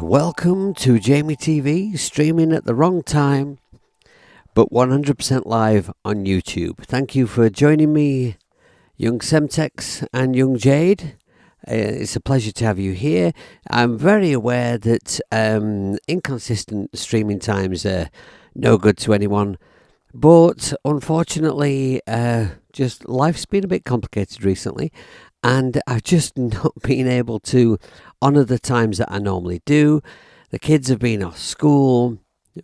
Welcome to Jamie TV, streaming at the wrong time, but 100% live on YouTube. Thank you for joining me, young Semtex and young Jade. It's a pleasure to have you here. I'm very aware that inconsistent streaming times are no good to anyone, but unfortunately, just life's been a bit complicated recently, and I've just not been able to honour the times that I normally do. The kids have been off school,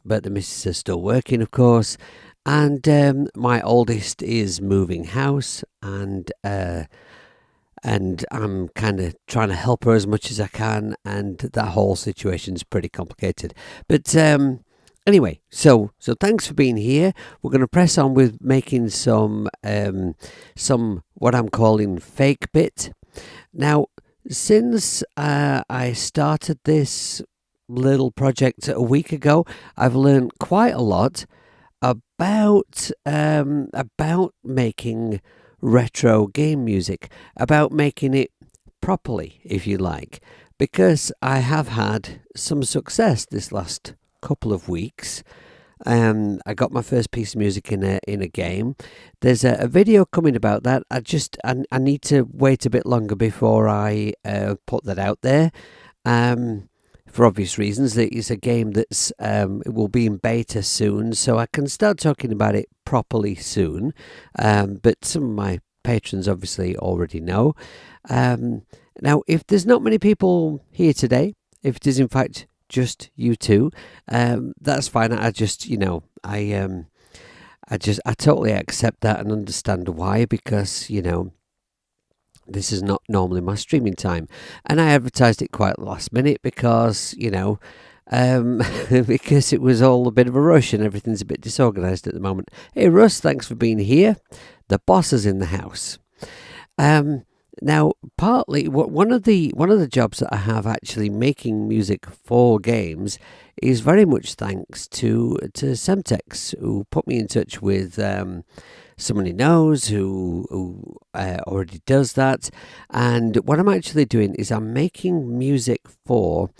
but the missus is still working, of course, and my oldest is moving house, and I'm kind of trying to help her as much as I can, and that whole situation's pretty complicated. But anyway, so thanks for being here. We're going to press on with making some what I'm calling fake bit. Now, since I started this little project a week ago, I've learned quite a lot about making retro game music, about making it properly, if you like, because I have had some success this last couple of weeks. I got my first piece of music in a game. There's a video coming about that. I need to wait a bit longer before I put that out there. For obvious reasons, it's a game that's it will be in beta soon, so I can start talking about it properly soon. But some of my patrons obviously already know. Now, if there's not many people here today, if it is in fact just you two, that's fine. I totally accept that and understand why, because this is not normally my streaming time, and I advertised it quite last minute because because it was all a bit of a rush and everything's a bit disorganized at the moment. Hey Russ, thanks for being here. The boss is in the house. Now, partly one of the jobs that I have actually making music for games is very much thanks to Semtex, who put me in touch with someone he knows who already does that. And what I'm actually doing is I'm making music for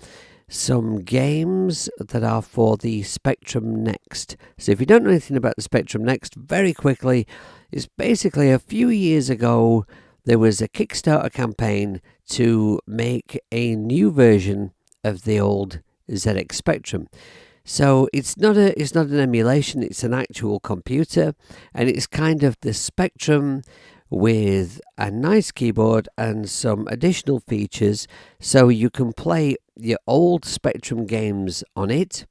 some games that are for the Spectrum Next. So if you don't know anything about the Spectrum Next, very quickly, it's basically a few years ago there was a Kickstarter campaign to make a new version of the old ZX Spectrum. So it's not an emulation, it's an actual computer, and it's kind of the Spectrum with a nice keyboard and some additional features, so you can play your old Spectrum games on it,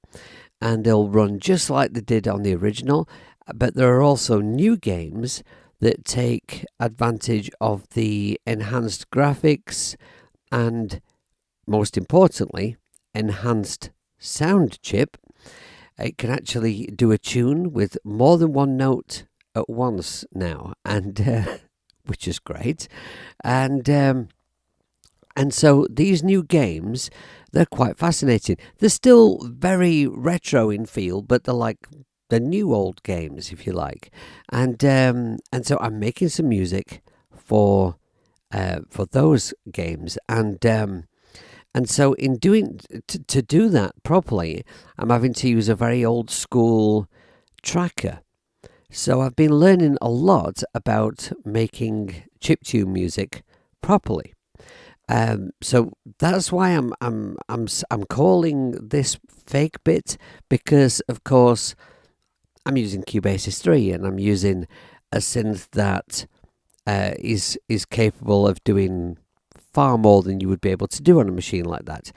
and they'll run just like they did on the original, but there are also new games that take advantage of the enhanced graphics and, most importantly, enhanced sound chip. It can actually do a tune with more than one note at once now, and which is great. And so these new games, they're quite fascinating. They're still very retro in feel, but they're like the new old games, if you like. And so I'm making some music for those games, and so in doing to do that properly, I'm having to use a very old school tracker. So I've been learning a lot about making chiptune music properly. So that's why I'm calling this fake bit, because of course I'm using Cubase 3 and I'm using a synth that is capable of doing far more than you would be able to do on a machine like that.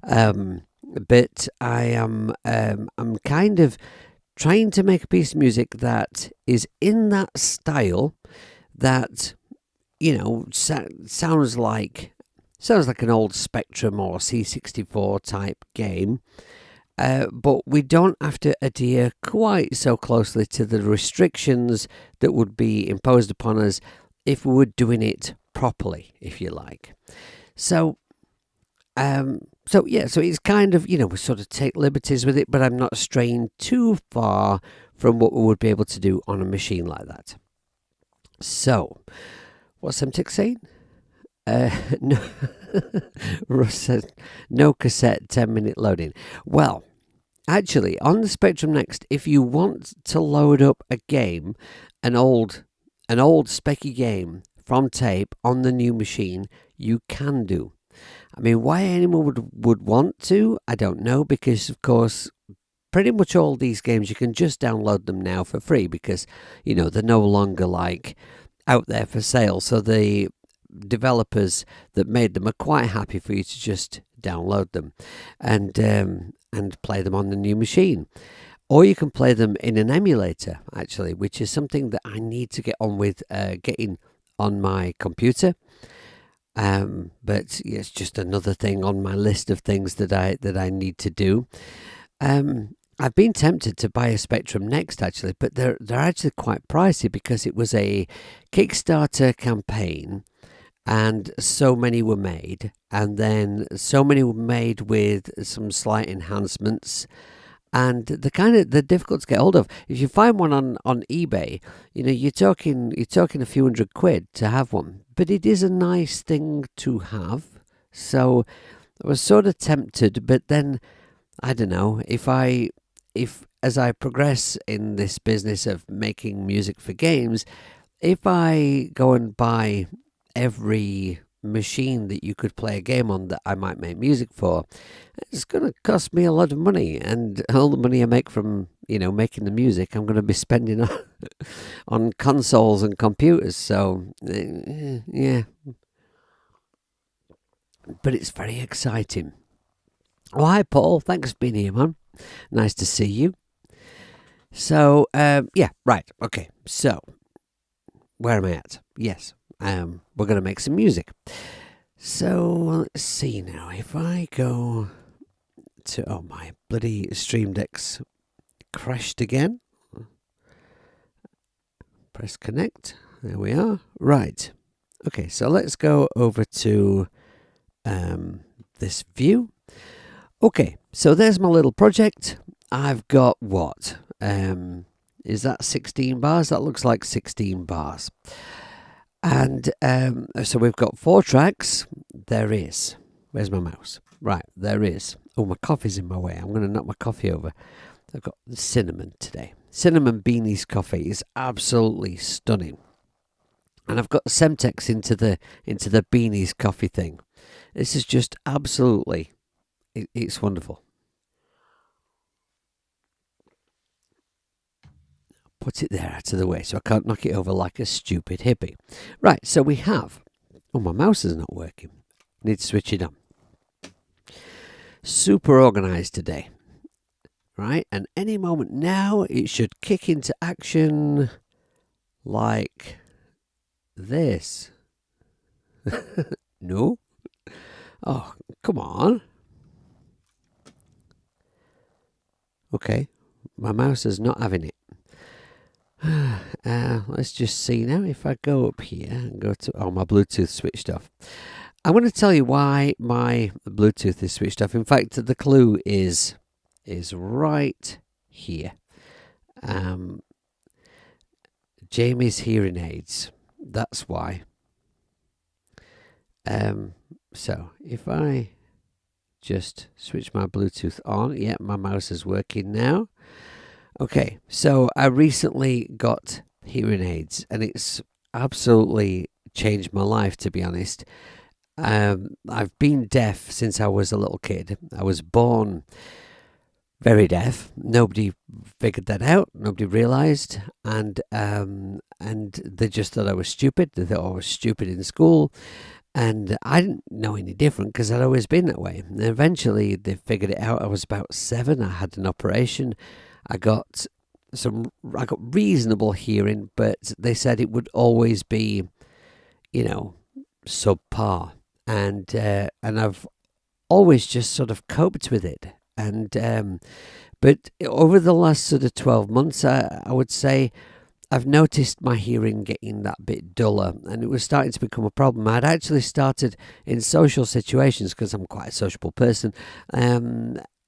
But I am I'm kind of trying to make a piece of music that is in that style that sounds like an old Spectrum or C64 type game. But we don't have to adhere quite so closely to the restrictions that would be imposed upon us if we were doing it properly, if you like. So it's kind of, we sort of take liberties with it, but I'm not straying too far from what we would be able to do on a machine like that. So, what's Semtex saying? No. Russ says, no cassette, 10-minute loading. Well, actually, on the Spectrum Next, if you want to load up a game, an old specky game from tape on the new machine, you can do. I mean, why anyone would want to, I don't know, because of course, pretty much all these games you can just download them now for free because, they're no longer like out there for sale. So the developers that made them are quite happy for you to just download them and play them on the new machine. Or you can play them in an emulator, actually, which is something that I need to get on with getting on my computer. But it's just another thing on my list of things that I need to do. I've been tempted to buy a Spectrum Next, actually, but they're actually quite pricey because it was a Kickstarter campaign, and so many were made, and then so many were made with some slight enhancements, and they're difficult to get hold of. If you find one on eBay, you're talking a few £100 to have one, but it is a nice thing to have. So I was sort of tempted, but then I don't know if as I progress in this business of making music for games, if I go and buy every machine that you could play a game on that I might make music for, it's going to cost me a lot of money, and all the money I make from making the music I'm going to be spending on on consoles and computers. So yeah, but it's very exciting. Oh, hi Paul, thanks for being here, man. Nice to see you. So yeah, right, okay, so where am I at? Yes, we're going to make some music. So let's see now. If I go to my bloody Stream Deck's crashed again. Press connect. There we are. Right. Okay, so let's go over to this view. Okay, so there's my little project. I've got what? Is that 16 bars? That looks like 16 bars. And so we've got 4 tracks. There is. Where's my mouse? Right, there is. Oh, my coffee's in my way. I'm going to knock my coffee over. I've got cinnamon today. Cinnamon Beanies coffee is absolutely stunning. And I've got Semtex into the Beanies coffee thing. This is just absolutely, it's wonderful. Put it there out of the way so I can't knock it over like a stupid hippie. Right, so we have... Oh, my mouse is not working. Need to switch it on. Super organised today. Right, and any moment now it should kick into action like this. No? Oh, come on. Okay, my mouse is not having it. Let's just see now. If I go up here and go to... Oh, my Bluetooth switched off. I'm going to tell you why my Bluetooth is switched off. In fact, the clue is right here. Jamie's hearing aids. That's why. So if I just switch my Bluetooth on, yeah, my mouse is working now. Okay, so I recently got hearing aids, and it's absolutely changed my life, to be honest. I've been deaf since I was a little kid. I was born very deaf. Nobody figured that out. Nobody realised, and they just thought I was stupid. They thought I was stupid in school, and I didn't know any different because I'd always been that way. And eventually, they figured it out. I was about 7. I had an operation. I got reasonable hearing, but they said it would always be, subpar, and I've always just sort of coped with it. And but over the last sort of 12 months, I would say I've noticed my hearing getting that bit duller, and it was starting to become a problem. I'd actually started in social situations, because I'm quite a sociable person,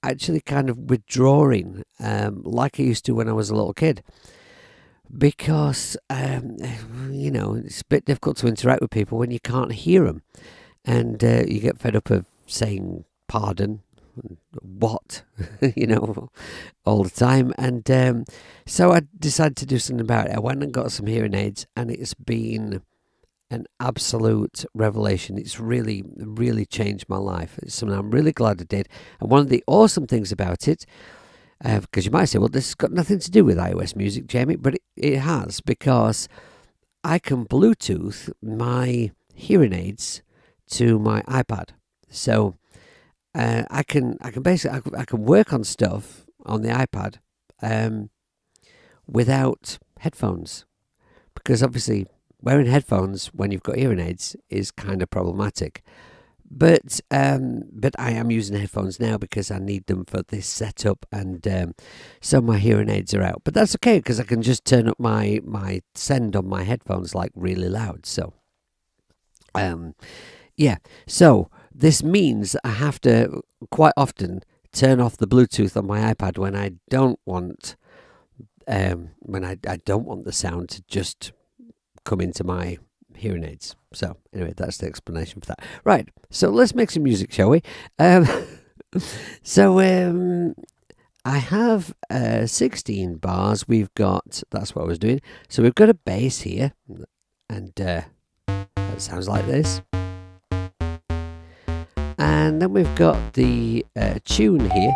actually kind of withdrawing, like I used to when I was a little kid, because it's a bit difficult to interact with people when you can't hear them. and you get fed up of saying pardon, what, you know, all the time. And so I decided to do something about it. I went and got some hearing aids, and it's been an absolute revelation. It's really, really changed my life. It's something I'm really glad I did. And one of the awesome things about it, because you might say, well, this has got nothing to do with iOS music, Jamie, but it has, because I can Bluetooth my hearing aids to my iPad. So I can basically I can work on stuff on the iPad without headphones, because obviously wearing headphones when you've got hearing aids is kind of problematic. But I am using headphones now because I need them for this setup, and so my hearing aids are out. But that's okay, because I can just turn up my send on my headphones like really loud. So yeah, so this means I have to quite often turn off the Bluetooth on my iPad when I don't want I don't want the sound to just come into my hearing aids. So anyway, that's the explanation for that. Right, so let's make some music, shall we? So I have 16 bars. That's what I was doing. So we've got a bass here, and that sounds like this. And then we've got the tune here.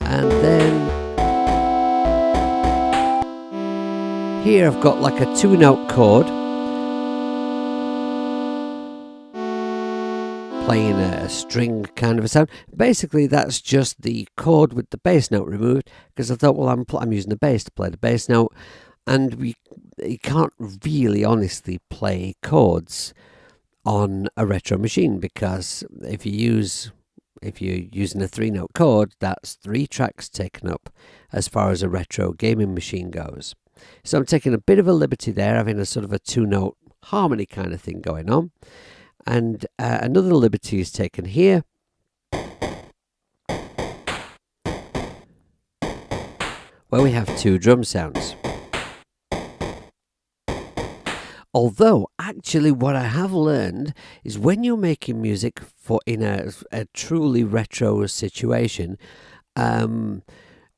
And then here I've got like a 2-note chord playing a string kind of a sound. Basically, that's just the chord with the bass note removed, because I thought, well, I'm using the bass to play the bass note, and you can't really honestly play chords on a retro machine, because if you're using a 3-note chord, that's 3 tracks taken up as far as a retro gaming machine goes. So I'm taking a bit of a liberty there, having a sort of a 2-note harmony kind of thing going on. And another liberty is taken here, where we have 2 drum sounds. Although, actually, what I have learned is when you're making music in a truly retro situation, in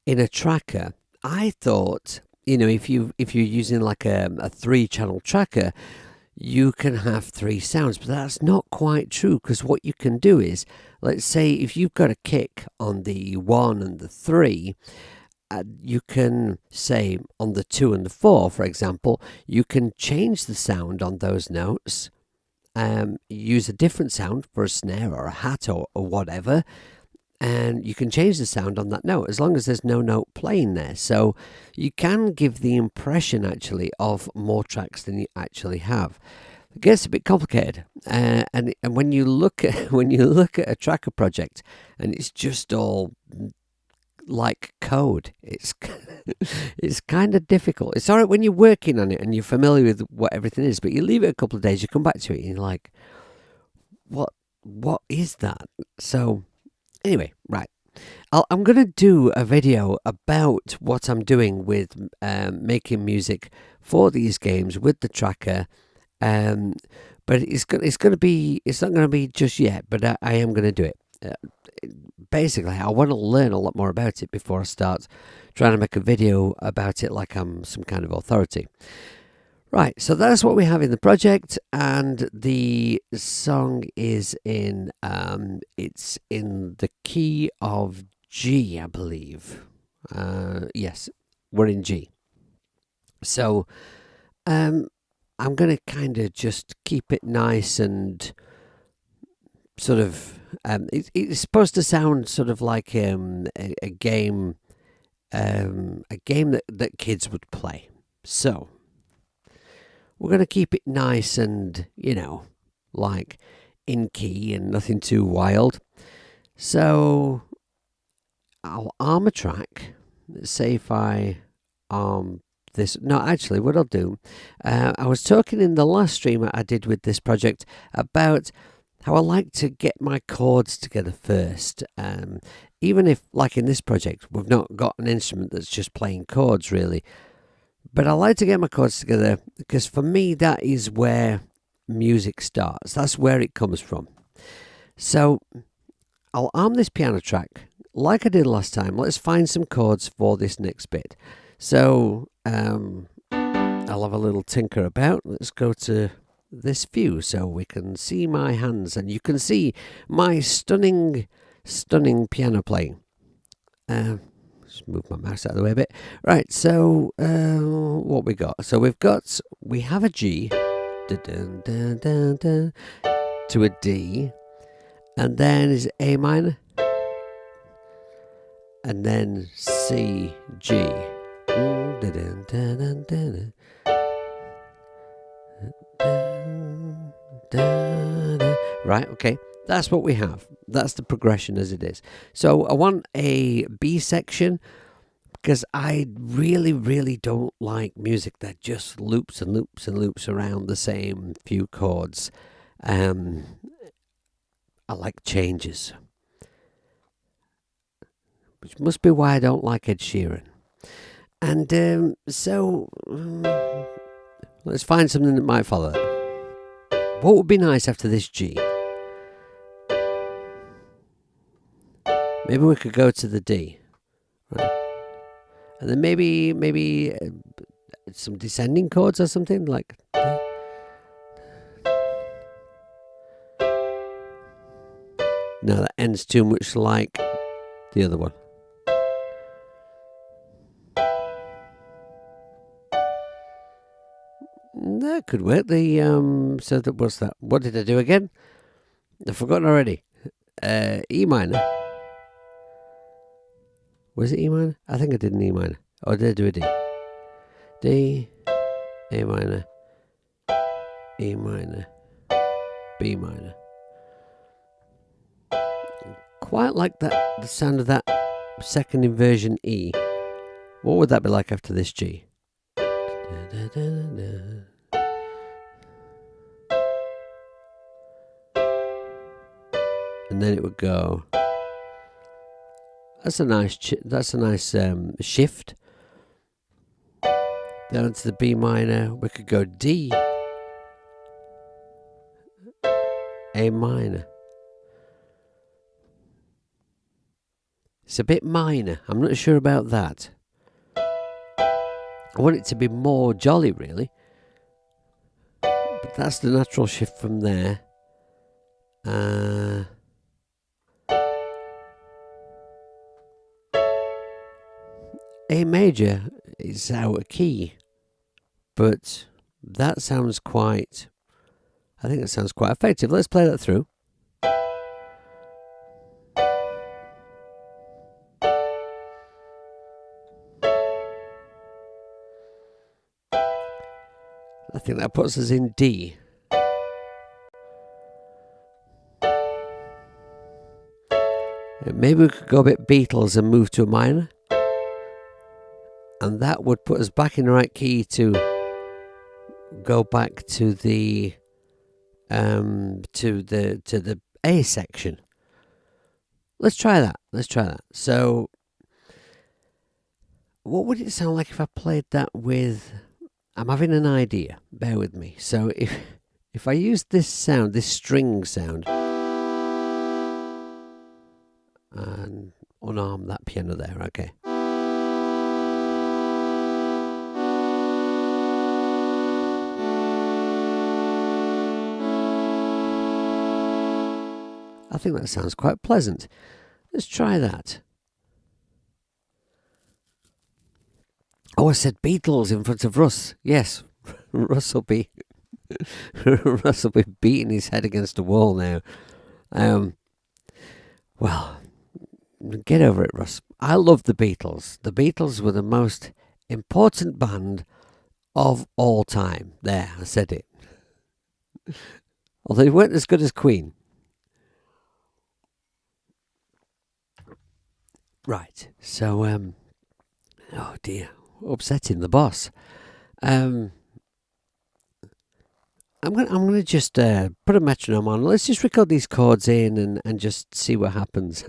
a tracker, I thought, if you're using like a 3-channel tracker, you can have 3 sounds, but that's not quite true, because what you can do is, let's say if you've got a kick on the 1 and the 3, you can say on the 2 and the 4, for example, you can change the sound on those notes, use a different sound for a snare or a hat or whatever, and you can change the sound on that note as long as there's no note playing there. So you can give the impression actually of more tracks than you actually have. It gets a bit complicated, and when you look at a tracker project and it's just all like code, it's kind of difficult. It's all right when you're working on it and you're familiar with what everything is, but you leave it a couple of days, you come back to it and you're like, what is that? So anyway, right, I'm going to do a video about what I'm doing with making music for these games with the tracker, but it's not going to be just yet, but I am going to do it. Basically, I want to learn a lot more about it before I start trying to make a video about it like I'm some kind of authority. Right, so that's what we have in the project, and the song is it's in the key of G, I believe. Yes, we're in G. So I'm going to kind of just keep it nice and sort of, it's supposed to sound sort of like a game that kids would play. So we're going to keep it nice and, like in key and nothing too wild. So I'll arm a track. Let's say if I arm this. No, actually, what I'll do, I was talking in the last stream I did with this project about how I like to get my chords together first. Even if, like in this project, we've not got an instrument that's just playing chords really, But I like to get my chords together because for me that is where music starts. That's where it comes from. So I'll arm this piano track like I did last time. Let's find some chords for this next bit. So I'll have a little tinker about. Let's go to this view so we can see my hands and you can see my stunning piano playing. Just move my mouse out of the way a bit. Right, so what we got? So we have a G to a D, and then is A minor, and then C, G. Right, okay, that's what we have. That's the progression as it is. So I want a B section because I really don't like music that just loops and loops and loops around the same few chords. I like changes, which must be why I don't like Ed Sheeran. And so let's find something that might follow that. What would be nice after this G? Maybe we could go to the D, right? And then maybe some descending chords or something like. No, that ends too much like the other one. That could work. So that what's that? What did I do again? I've forgotten already. E minor. Was it E minor? I think I did an E minor. Or did I do a D? D, A minor, E minor, B minor. Quite like that, the sound of that second inversion E. What would that be like after this G? And then it would go. That's a nice shift. Down to the B minor, we could go D, A minor. It's a bit minor. I'm not sure about that. I want it to be more jolly, really. But that's the natural shift from there. A major is out of key, but that sounds quite. I think that sounds quite effective. Let's play that through. I think that puts us in D. Maybe we could go a bit Beatles and move to a minor. And that would put us back in the right key to go back to the A section. Let's try that. So what would it sound like if I played that with, I'm having an idea, bear with me. So if I use this sound, this string sound, and unarm that piano there, okay. I think that sounds quite pleasant. Let's try that. Oh, I said Beatles in front of Russ. Yes, Russ will be beating his head against a wall now. Well, get over it, Russ. I love the Beatles. The Beatles were the most important band of all time. There, I said it. Although they weren't as good as Queen. Right, so, oh dear, upsetting the boss. I'm gonna just put a metronome on. Let's just record these chords in and just see what happens.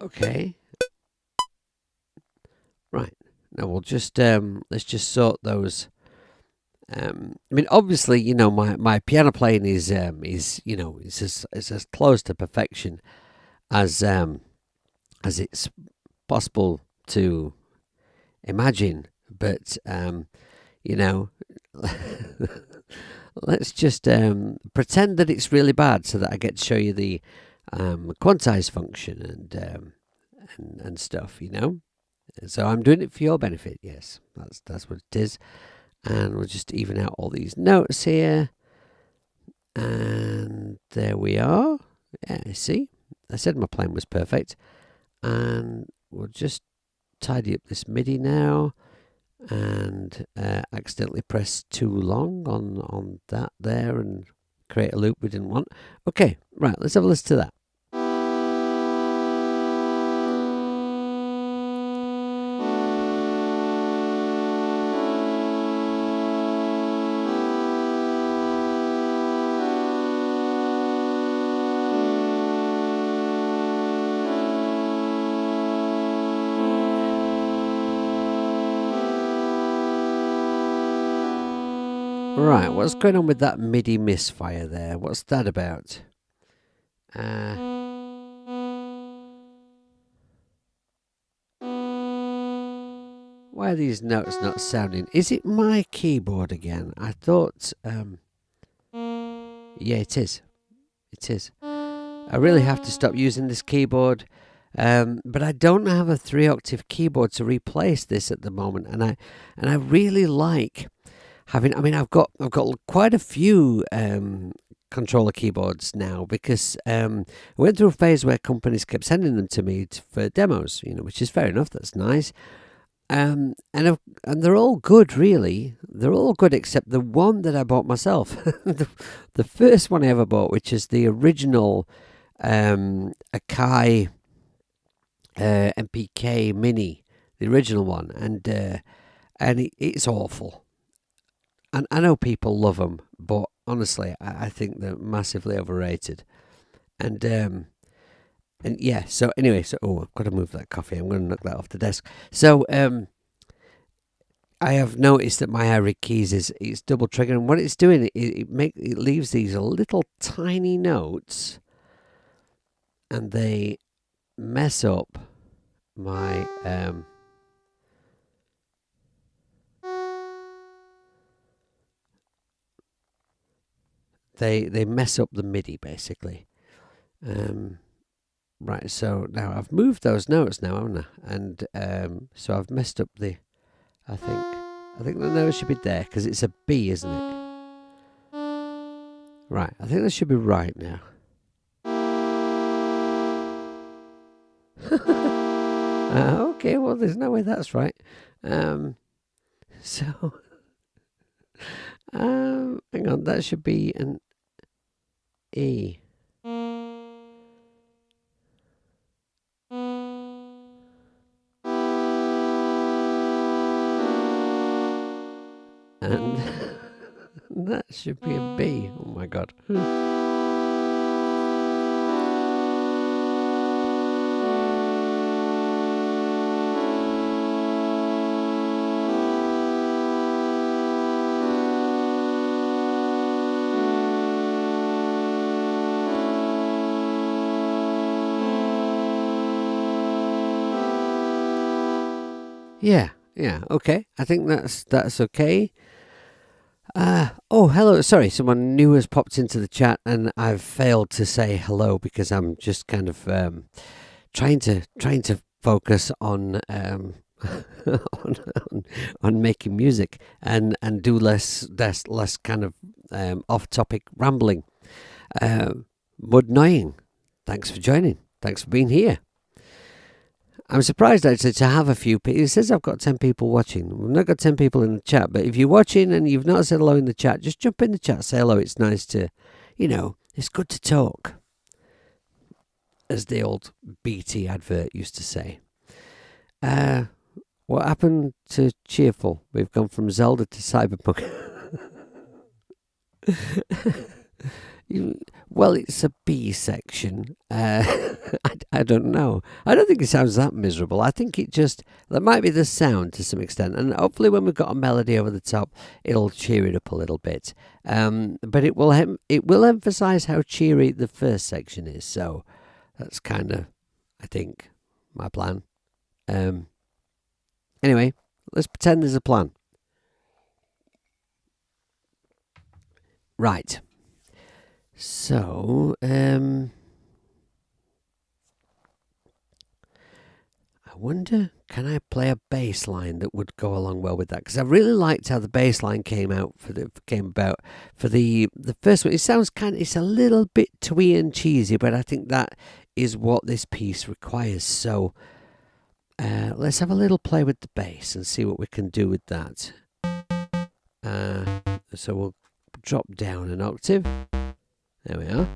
Okay. Right. Now we'll just let's just sort those. I mean, obviously, my piano playing is is as close to perfection as it's possible to imagine. But you know, let's just pretend that it's really bad, so that I get to show you the quantize function and stuff. So I'm doing it for your benefit. Yes, that's what it is. And we'll just even out all these notes here. And there we are. Yeah, see? I said my plan was perfect. And we'll just tidy up this MIDI now. And accidentally press too long on that there and create a loop we didn't want. Okay, right, let's have a listen to that. Right, what's going on with that MIDI misfire there? What's that about? Why are these notes not sounding? Is it my keyboard again? I thought, yeah, it is. It is. I really have to stop using this keyboard, but I don't have a 3-octave keyboard to replace this at the moment, and I really like having. I mean, I've got quite a few controller keyboards now, because I went through a phase where companies kept sending them to me for demos, which is fair enough. That's nice. And they're all good, really. They're all good except the one that I bought myself. The first one I ever bought, which is the original Akai MPK Mini, the original one, and it's awful. And I know people love them, but honestly, I think they're massively overrated. And yeah, so anyway, I've got to move that coffee. I'm going to knock that off the desk. So I have noticed that my iRig keys it's double triggering. What it's doing, it leaves these little tiny notes, and they mess up my they mess up the MIDI basically. Right, so now I've moved those notes now, haven't I? And so I've messed up the. I think the note should be there, because it's a B, isn't it? Right, I think that should be right now. Okay, well, there's no way that's right. So, hang on, that should be an E. And that should be a B. Oh my god. Yeah, okay. I think that's okay. Oh, hello. Sorry, someone new has popped into the chat, and I've failed to say hello because I'm just kind of trying to focus on on making music and do less kind of off topic rambling. Mud Noying, thanks for joining. Thanks for being here. I'm surprised actually to have a few people. It says I've got 10 people watching. We've not got 10 people in the chat, but if you're watching and you've not said hello in the chat, just jump in the chat, say hello. It's nice to, it's good to talk, as the old BT advert used to say. What happened to Cheerful? We've gone from Zelda to Cyberpunk. Well, it's a B section. I don't know. I don't think it sounds that miserable. I think that might be the sound to some extent, and hopefully when we've got a melody over the top, it'll cheer it up a little bit. But it will emphasise how cheery the first section is. So that's kind of, I think, my plan. Anyway, let's pretend there's a plan. Right. So, I wonder, can I play a bass line that would go along well with that? Because I really liked how the bass line came about for the first one. It sounds it's a little bit twee and cheesy, but I think that is what this piece requires. So, let's have a little play with the bass and see what we can do with that. So we'll drop down an octave. There we are.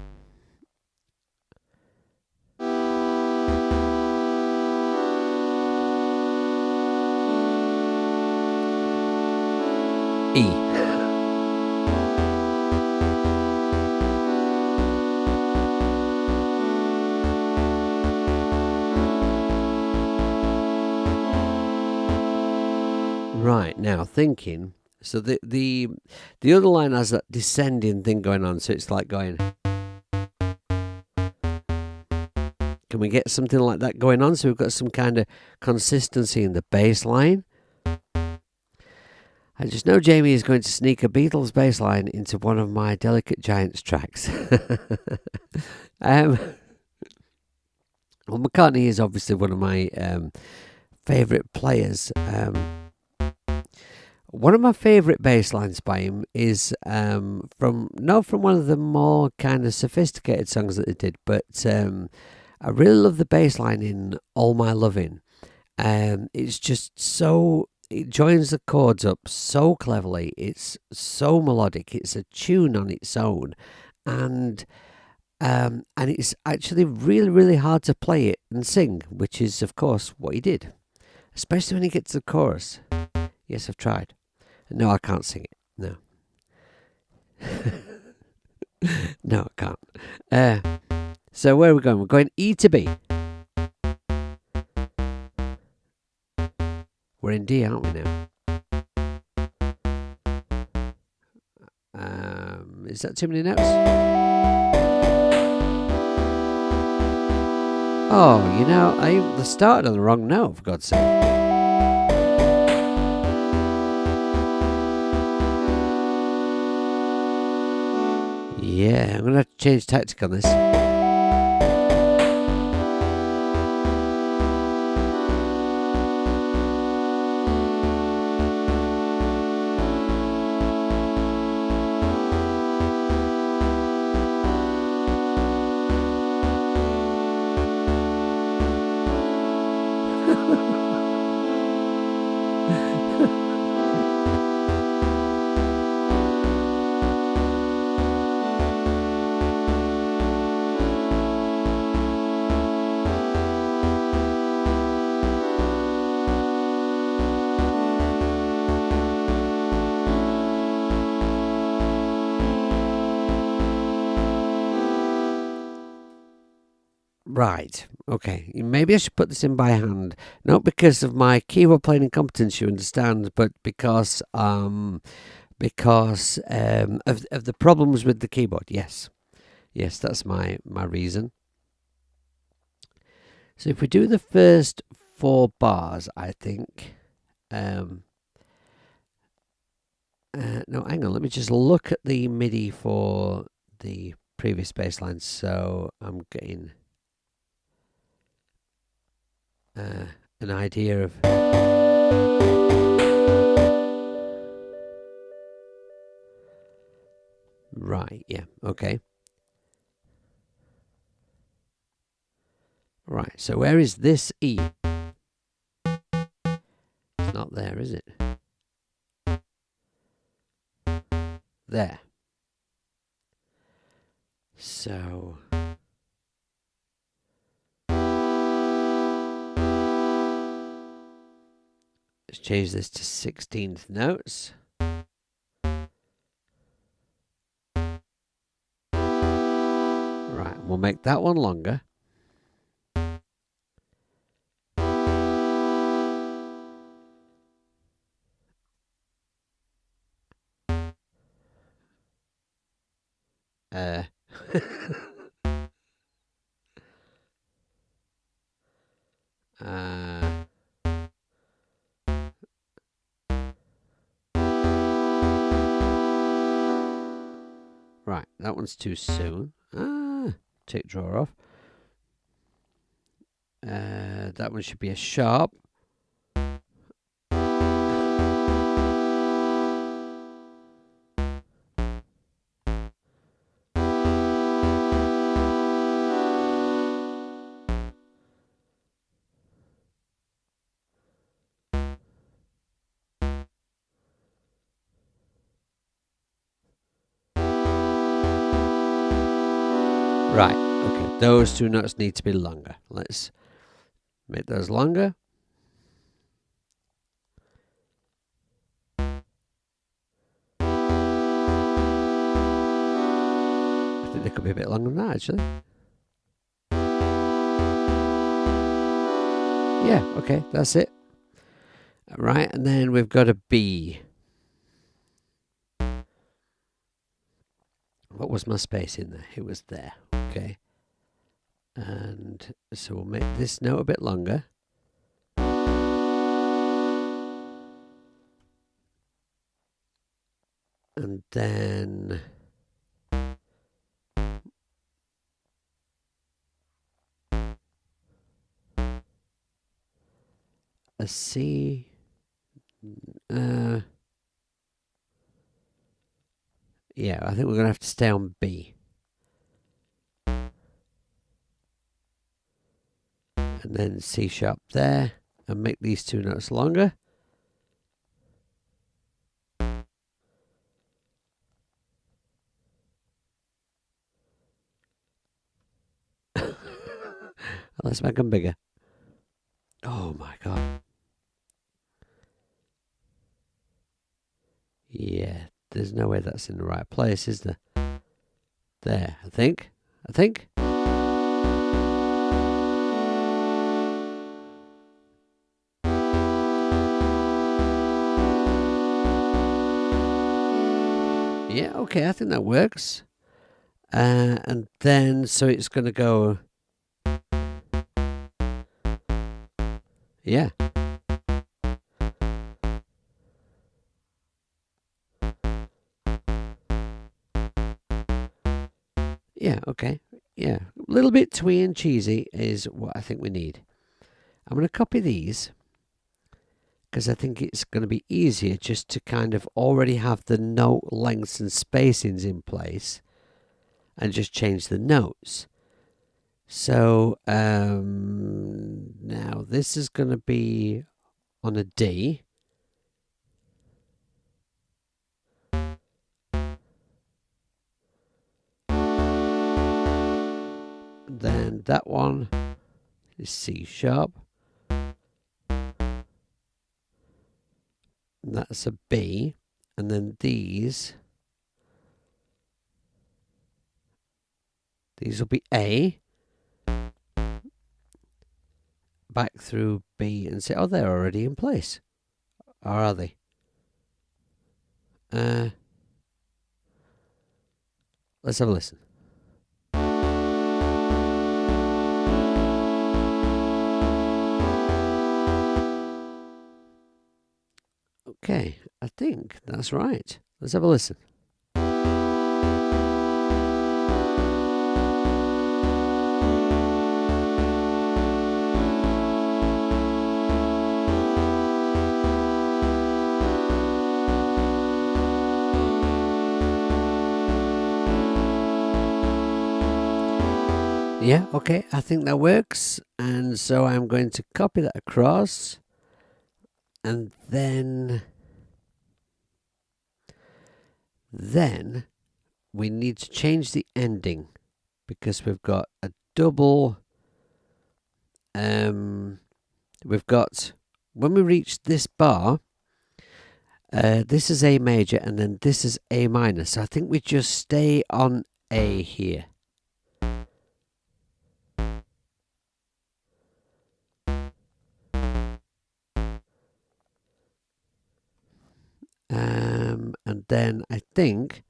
E. Right, now thinking, so the other line has that descending thing going on, so it's like going. Can we get something like that going on so we've got some kind of consistency in the bass line? I just know Jamie is going to sneak a Beatles bass line into one of my Delicate Giants tracks. Well, McCartney is obviously one of my favourite players. One of my favourite bass lines by him is from one of the more kind of sophisticated songs that they did, but I really love the bass line in All My Loving. It's just so, it joins the chords up so cleverly. It's so melodic. It's a tune on its own, and it's actually really, really hard to play it and sing, which is, of course, what he did, especially when he gets to the chorus. Yes, I've tried. No, I can't sing it. No. No, I can't. So where are we going? We're going E to B. We're in D, aren't we now? Is that too many notes? Oh, I started on the wrong note, for God's sake. Yeah, I'm going to have to change tactic on this. Right, okay. Maybe I should put this in by hand. Not because of my keyboard playing incompetence, you understand, but because of the problems with the keyboard. Yes, that's my reason. So if we do the first 4 bars, I think. No, hang on. Let me just look at the MIDI for the previous bass line. So I'm getting an idea of. Right, yeah, okay. Right, so where is this E? It's not there, is it? There. So. Let's change this to 16th notes. We'll make that one longer. Right, that one's too soon. Take drawer off. That one should be a sharp. Right, okay, those two notes need to be longer. Let's make those longer. I think they could be a bit longer than that, actually. Yeah, okay, that's it. Right, and then we've got a B. What was my space in there? It was there, okay. And so we'll make this note a bit longer. And then a C. Yeah, I think we're going to have to stay on B. And then C sharp there. And make these two notes longer. Let's make them bigger. Oh my god. Yeah, there's no way that's in the right place, is there? There, I think. Yeah, okay, I think that works. And then, so it's going to go... Yeah. Yeah, okay. Yeah, a little bit twee and cheesy is what I think we need. I'm going to copy these because I think it's going to be easier just to kind of already have the note lengths and spacings in place and just change the notes. So now this is going to be on a D. Then that one is C sharp. And that's a B. And then these will be A. Back through B and C. Oh, they're already in place. Or are they? Let's have a listen. Okay, I think that's right. Let's have a listen. Yeah, okay, I think that works. And so I'm going to copy that across. And then we need to change the ending because we've got a double. We've got, when we reach this bar, this is A major and then this is A minor. So I think we just stay on A here. and then I think,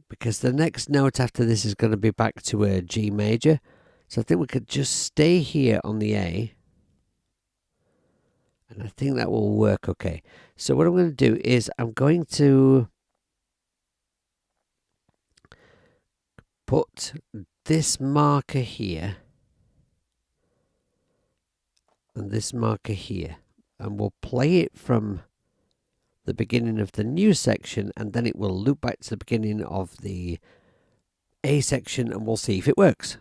because the next note after this is going to be back to a G major, so I think we could just stay here on the A, and I think that will work okay. So what I'm going to do is I'm going to put this marker here and this marker here, and we'll play it from the beginning of the new section, and then it will loop back to the beginning of the A section, and we'll see if it works.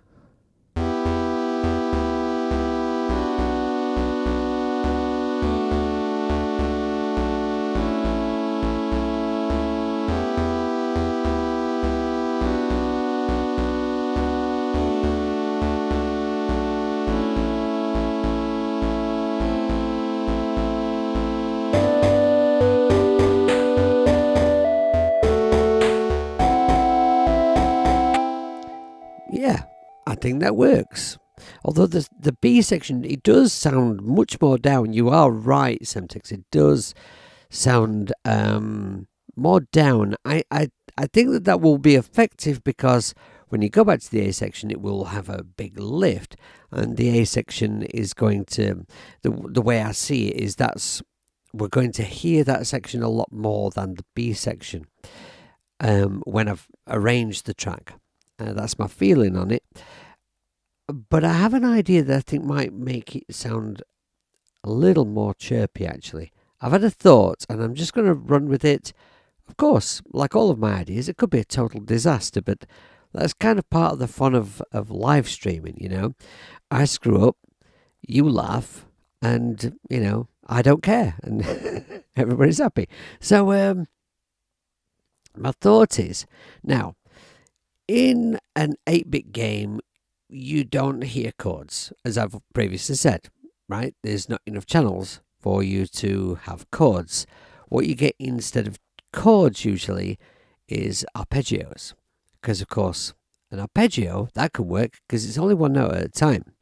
Yeah, I think that works. Although the B section, it does sound much more down. You are right, Semtex. It does sound more down. I think that will be effective because when you go back to the A section, it will have a big lift, and the A section is going to, the way I see it is we're going to hear that section a lot more than the B section when I've arranged the track. That's my feeling on it. But I have an idea that I think might make it sound a little more chirpy, actually. I've had a thought, and I'm just going to run with it. Of course, like all of my ideas, it could be a total disaster, but that's kind of part of the fun of live streaming, you know. I screw up, you laugh, and, you know, I don't care, and everybody's happy. So, my thought is, now, in an 8-bit game, you don't hear chords, as I've previously said, right? There's not enough channels for you to have chords. What you get instead of chords usually is arpeggios, because of course an arpeggio that can work because it's only one note at a time.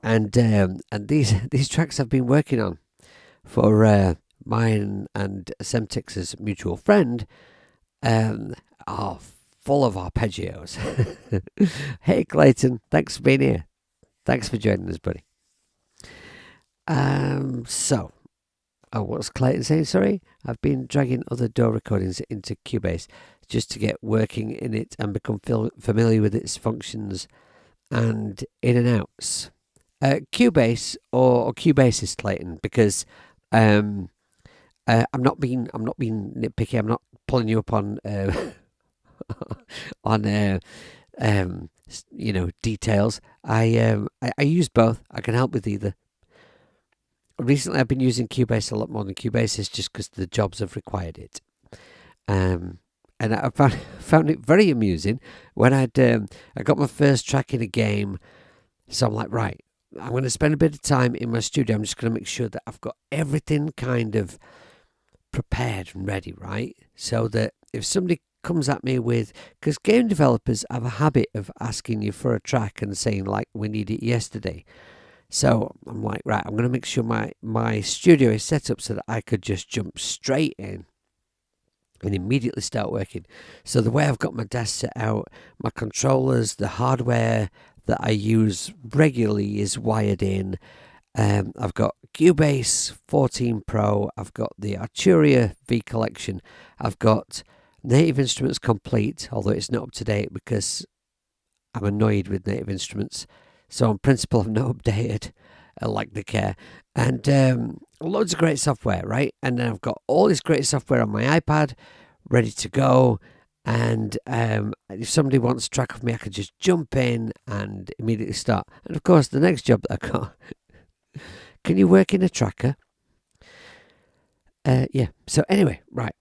And these tracks I've been working on for mine and Semtix's mutual friend are full of arpeggios. Hey Clayton, thanks for being here. Thanks for joining us, buddy. What's Clayton saying? Sorry, I've been dragging other DAW recordings into Cubase just to get working in it and become familiar with its functions and in and outs. Cubase or Cubasis, Clayton, because I'm not being nitpicky. I'm not pulling you up on details. I use both. I can help with either. Recently, I've been using Cubase a lot more than Cubasis just because the jobs have required it. And I found it very amusing when I got my first track in a game. So I'm like, right, I'm going to spend a bit of time in my studio. I'm just going to make sure that I've got everything kind of prepared and ready, right? So that if somebody comes at me with, because game developers have a habit of asking you for a track and saying like, we need it yesterday. So I'm like, right, I'm going to make sure my studio is set up so that I could just jump straight in and immediately start working. So the way I've got my desk set out, my controllers, the hardware that I use regularly is wired in. I've got Cubase 14 Pro, I've got the Arturia V Collection, I've got Native Instruments Complete, although it's not up to date because I'm annoyed with Native Instruments. So on principle, I'm not updated like they care. And loads of great software, right? And then I've got all this great software on my iPad ready to go. And if somebody wants a track of me, I could just jump in and immediately start. And of course, the next job that I got, can you work in a tracker? Yeah. So anyway, right.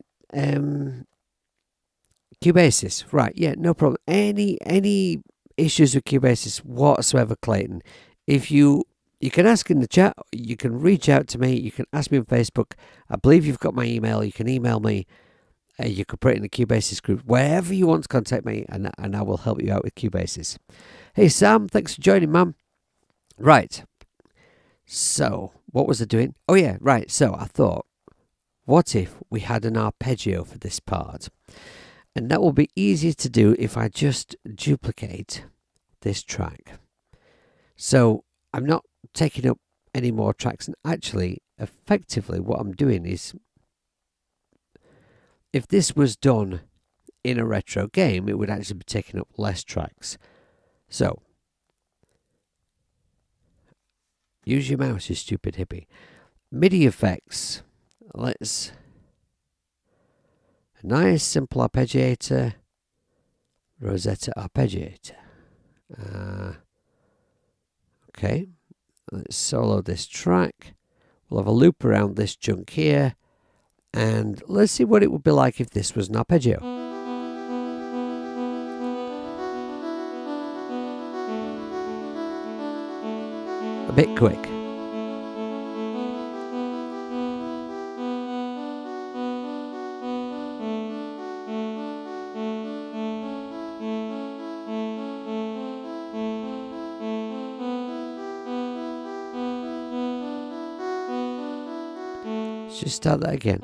Cubasis, right? Yeah, no problem. Any issues with Cubasis whatsoever, Clayton? If you can ask in the chat, you can reach out to me, you can ask me on Facebook. I believe you've got my email. You can email me. You can put it in the Cubasis group, wherever you want to contact me, and I will help you out with Cubasis. Hey Sam, thanks for joining, man. Right. So, what was I doing? Oh, yeah, right. So, I thought, what if we had an arpeggio for this part? And that will be easier to do if I just duplicate this track. So, I'm not taking up any more tracks, and actually, effectively, what I'm doing is if this was done in a retro game, it would actually be taking up less tracks. So, use your mouse, you stupid hippie. MIDI effects. Let's. A nice simple arpeggiator. Rosetta arpeggiator. Okay, let's solo this track. We'll have a loop around this junk here. And let's see what it would be like if this was an arpeggio. A bit quick. Let's just start that again.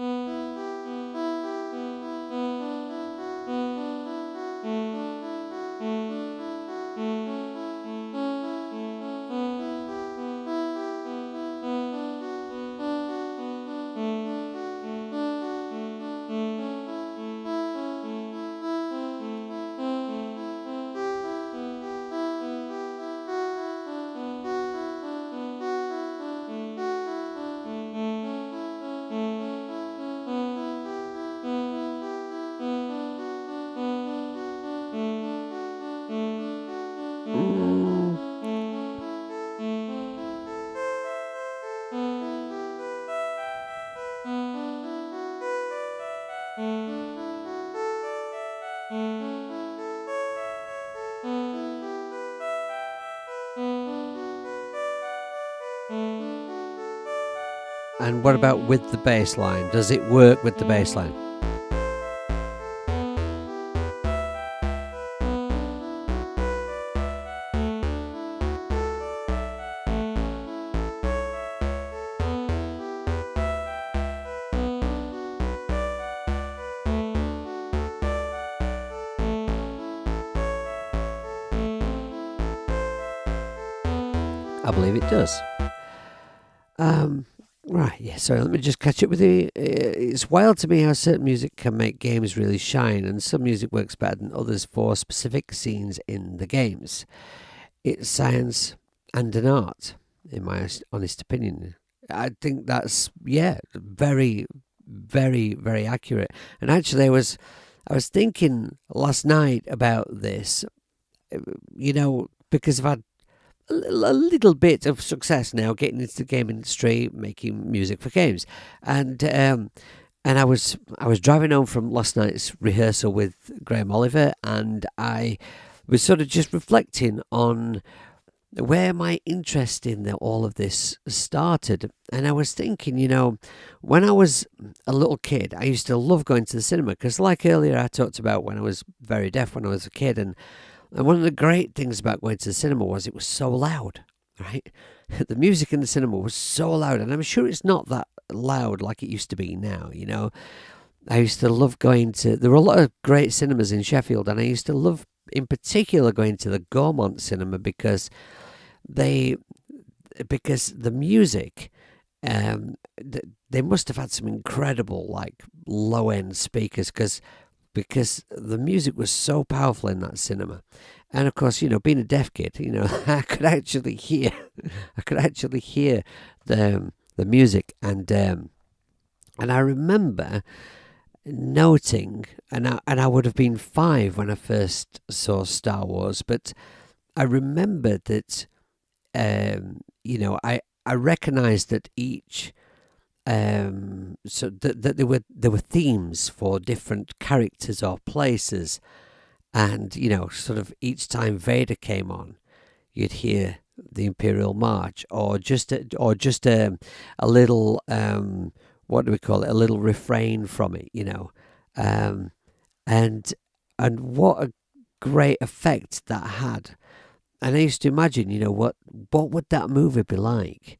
And what about with the bass line? Does it work with the bass line? I believe it does. Right, yeah, sorry, let me just catch up with you. It's wild to me how certain music can make games really shine, and some music works better than others for specific scenes in the games. It's science and an art, in my honest opinion. I think that's, yeah, very, very, very accurate. And actually, I was thinking last night about this, because I've had a little bit of success now getting into the game industry, making music for games, and I was driving home from last night's rehearsal with Graham Oliver, and I was sort of just reflecting on where my interest in all of this started. And I was thinking, when I was a little kid, I used to love going to the cinema because, like earlier, I talked about when I was very deaf when I was a kid, and one of the great things about going to the cinema was it was so loud, right? The music in the cinema was so loud, and I'm sure it's not that loud like it used to be now, I used to love going to, there were a lot of great cinemas in Sheffield, and I used to love, in particular, going to the Gaumont cinema because the music, they must have had some incredible, like, low-end speakers because the music was so powerful in that cinema. And of course, being a deaf kid, I could actually hear the music, and I remember noting, and I would have been 5 when I first saw Star Wars, but I remember that I recognised that each so that there were themes for different characters or places, and sort of each time Vader came on, you'd hear the Imperial March, or just a little what do we call it? A little refrain from it, and what a great effect that had. And I used to imagine, what would that movie be like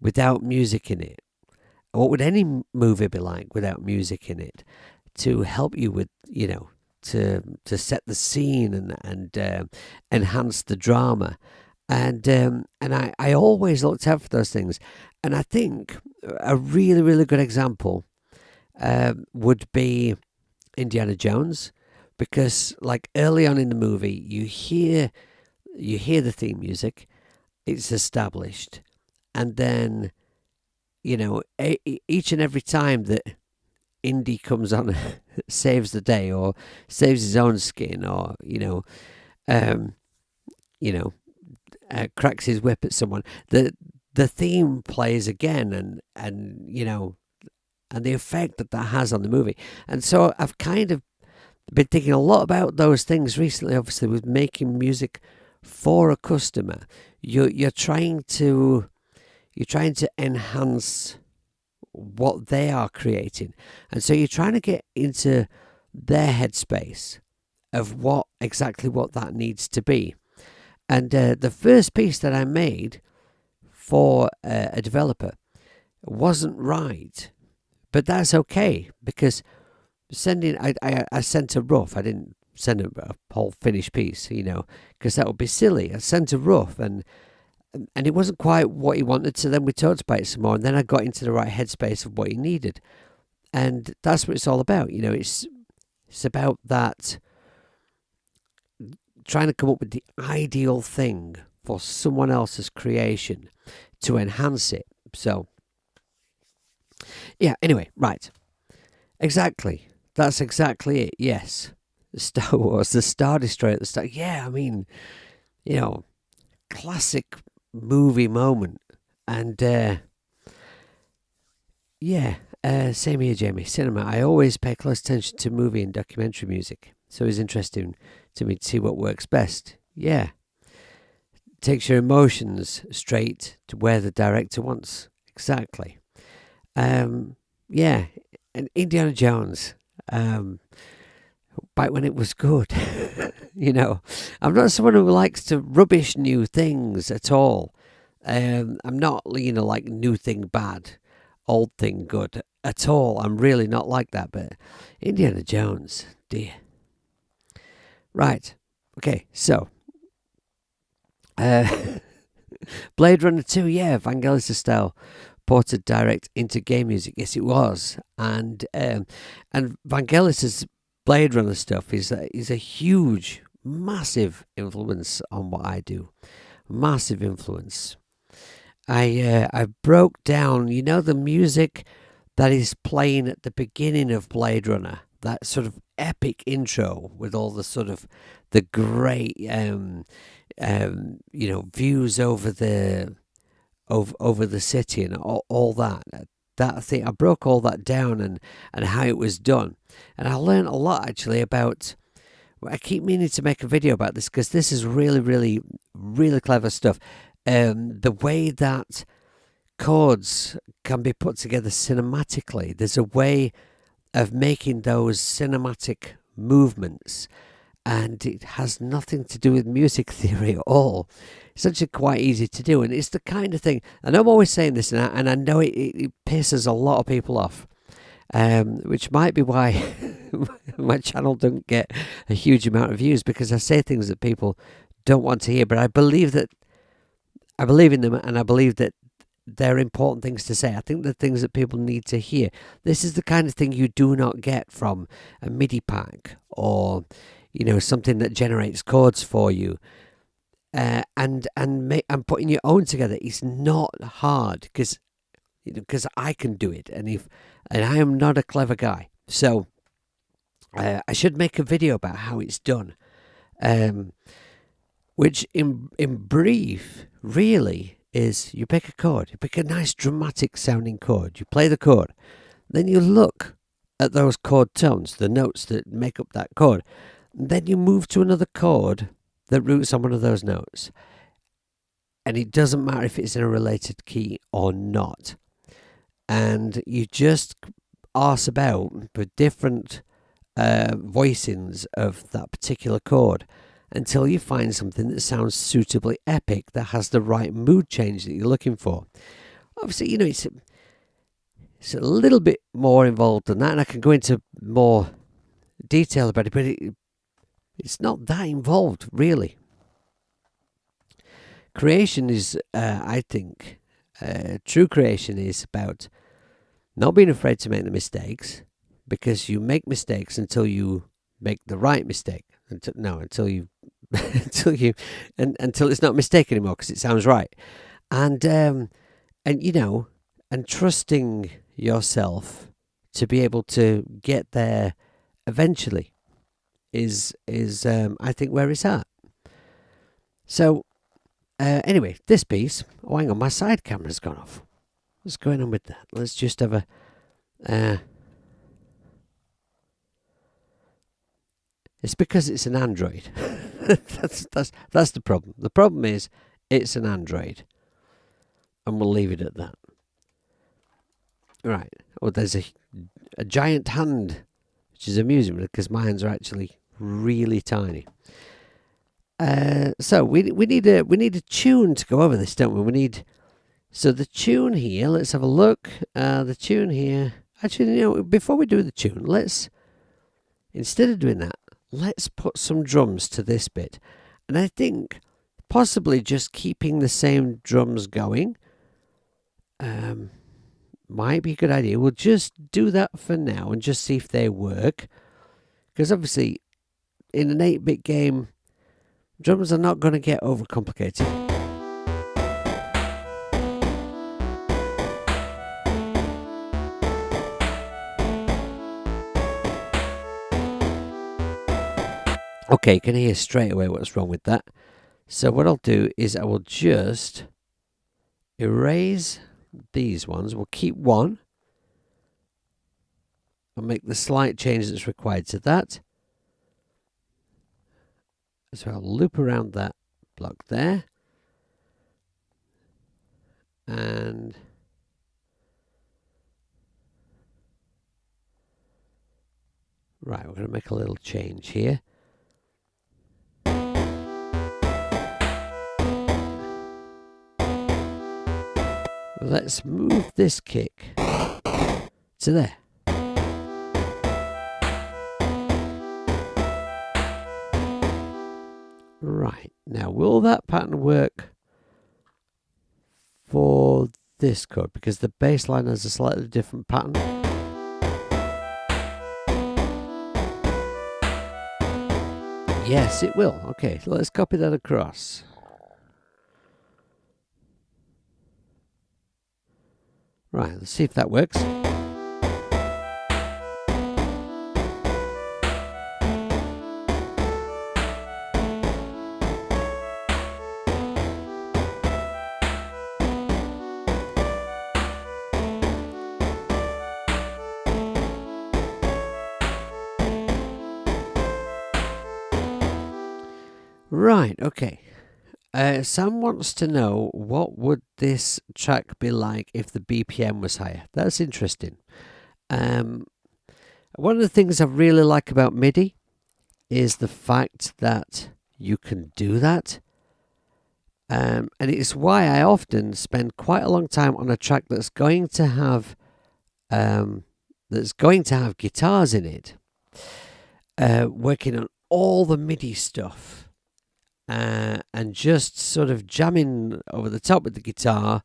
without music in it? What would any movie be like without music in it to help you with, to set the scene and enhance the drama? And I always looked out for those things. And I think a really, really good example would be Indiana Jones, because like early on in the movie, you hear the theme music, it's established, and then each and every time that Indy comes on, saves the day or saves his own skin, or um, you know cracks his whip at someone, the theme plays again, and the effect that has on the movie. And so I've kind of been thinking a lot about those things recently. Obviously, with making music for a customer, you're trying to enhance what they are creating, and so you're trying to get into their headspace of exactly what that needs to be. And the first piece that I made for a developer wasn't right, but that's okay, because I sent a rough. I didn't send a whole finished piece, because that would be silly. I sent a rough, and it wasn't quite what he wanted. So then we talked about it some more, and then I got into the right headspace of what he needed, and that's what it's all about. It's about that, trying to come up with the ideal thing for someone else's creation to enhance it. So yeah. Anyway, right. Exactly. That's exactly it. Yes. Star Wars, the Star Destroyer at the start. Yeah, I mean, classic movie moment. And same here, Jamie. Cinema. I always pay close attention to movie and documentary music. So it's interesting to me to see what works best. Yeah. Takes your emotions straight to where the director wants. Exactly. Yeah. And Indiana Jones. Back when it was good. I'm not someone who likes to rubbish new things at all. I'm not, like new thing bad, old thing good at all. I'm really not like that. But Indiana Jones, dear. Right. Okay. So, Blade Runner 2, yeah, Vangelis style ported direct into game music. Yes, it was. And Vangelis's Blade Runner stuff is a huge, massive influence on what I do. Massive influence. I broke down, the music that is playing at the beginning of Blade Runner. That sort of epic intro with all the sort of the great, views over the city and all that. That thing, I broke all that down and how it was done. And I learned a lot actually about. I keep meaning to make a video about this because this is really, really, really clever stuff. The way that chords can be put together cinematically. There's a way of making those cinematic movements, and it has nothing to do with music theory at all. It's actually quite easy to do, and it's the kind of thing, and I'm always saying this, and I know it pisses a lot of people off, which might be why my channel doesn't get a huge amount of views, because I say things that people don't want to hear, but I believe in them, and I believe that they're important things to say. I think they're things that people need to hear. This is the kind of thing you do not get from a MIDI pack or something that generates chords for you. And putting your own together is not hard, because I can do it, and I am not a clever guy, so I should make a video about how it's done, which in brief really is: you pick a chord, you pick a nice dramatic sounding chord, you play the chord, then you look at those chord tones, the notes that make up that chord, then you move to another chord that roots on one of those notes. And it doesn't matter if it's in a related key or not. And you just arse about with different voicings of that particular chord until you find something that sounds suitably epic, that has the right mood change that you're looking for. obviously, it's a little bit more involved than that, and I can go into more detail about it, but it's not that involved, really. Creation is, I think, true creation is about not being afraid to make the mistakes, because you make mistakes until you make the right mistake. Until you, until it's not a mistake anymore because it sounds right. And and trusting yourself to be able to get there eventually is I think where it's at. So anyway, this piece. Oh, hang on, my side camera's gone off. What's going on with that? Let's just have a. It's because it's an Android. that's the problem. The problem is it's an Android, and we'll leave it at that. Right. Oh, there's a giant hand, which is amusing because my hands are actually really tiny. So we need a tune to go over this, don't we? So the tune here. Let's have a look. The tune here. Actually, before we do the tune, instead of doing that, let's put some drums to this bit. And I think possibly just keeping the same drums going might be a good idea. We'll just do that for now and just see if they work. Because obviously, in an 8-bit game, drums are not going to get overcomplicated. Okay, you can hear straight away what's wrong with that. So what I'll do is I will just erase these ones. We'll keep one. I'll make the slight change that's required to that. So I'll loop around that block there. And right, we're going to make a little change here. Let's move this kick to there. Right, now will that pattern work for this chord? Because the bass line has a slightly different pattern. Yes, it will. Okay, so let's copy that across. Right, let's see if that works. Right, okay. Sam wants to know what would this track be like if the BPM was higher. That's interesting. One of the things I really like about MIDI is the fact that you can do that. And it's why I often spend quite a long time on a track that's going to have guitars in it, working on all the MIDI stuff. And just sort of jamming over the top with the guitar,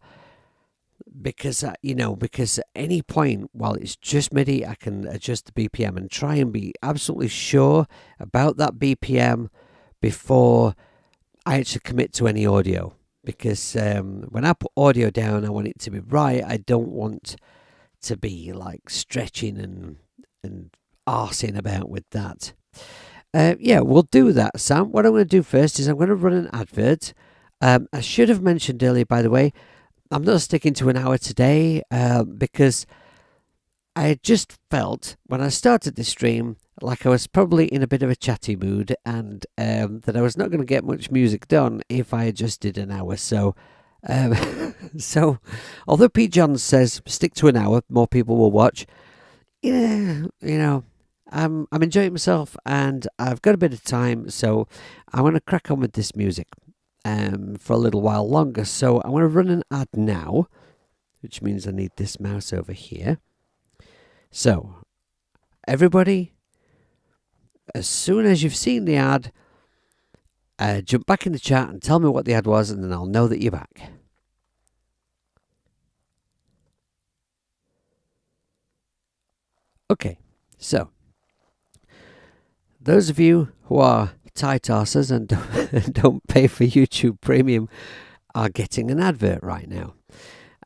because at any point while it's just MIDI, I can adjust the BPM and try and be absolutely sure about that BPM before I actually commit to any audio. Because when I put audio down, I want it to be right. I don't want to be like stretching and arsing about with that. Yeah, we'll do that, Sam. What I'm going to do first is I'm going to run an advert. I should have mentioned earlier, by the way, I'm not sticking to an hour today because I just felt when I started this stream like I was probably in a bit of a chatty mood, and that I was not going to get much music done if I just did an hour. So, so although Pete Johns says stick to an hour, more people will watch. Yeah, I'm enjoying myself and I've got a bit of time, so I want to crack on with this music for a little while longer. So I want to run an ad now, which means I need this mouse over here. So, everybody, as soon as you've seen the ad, jump back in the chat and tell me what the ad was, and then I'll know that you're back. Okay, so those of you who are tight arsers and don't pay for YouTube Premium are getting an advert right now.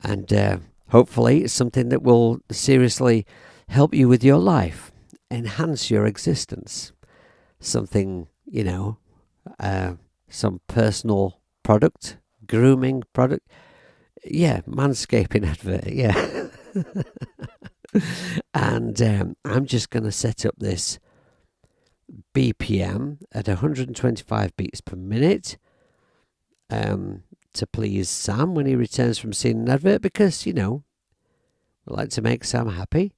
And hopefully it's something that will seriously help you with your life, enhance your existence. Something, some personal product, grooming product. Yeah, manscaping advert, yeah. And I'm just going to set up this BPM at 125 beats per minute to please Sam when he returns from seeing an advert, because, we like to make Sam happy.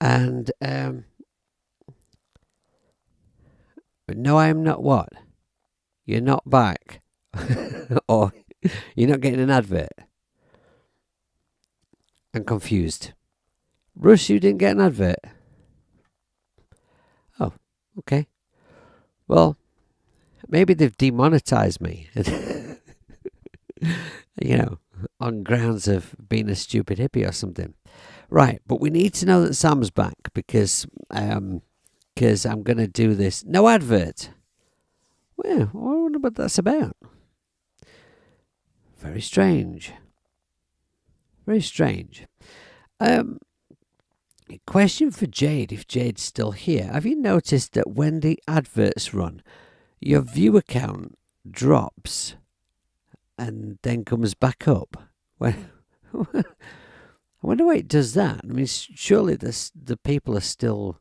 And no, I'm not what? You're not back. Or you're not getting an advert. I'm confused. Russ, you didn't get an advert? Oh, okay. Well, maybe they've demonetized me. On grounds of being a stupid hippie or something. Right, but we need to know that Sam's back because I'm going to do this. No advert. Well, I wonder what that's about. Very strange. Very strange. Question for Jade, if Jade's still here. Have you noticed that when the adverts run, your viewer count drops and then comes back up? Well, I wonder why it does that. I mean, surely the people are still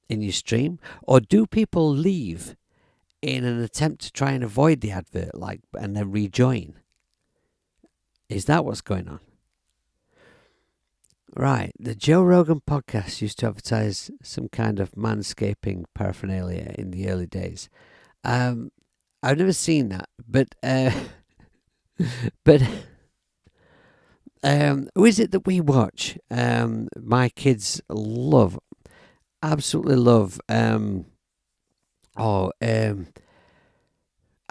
in your stream, or do people leave in an attempt to try and avoid the advert, and then rejoin? Is that what's going on? Right, the Joe Rogan podcast used to advertise some kind of manscaping paraphernalia in the early days. I've never seen that, but who is it that we watch? My kids absolutely love. I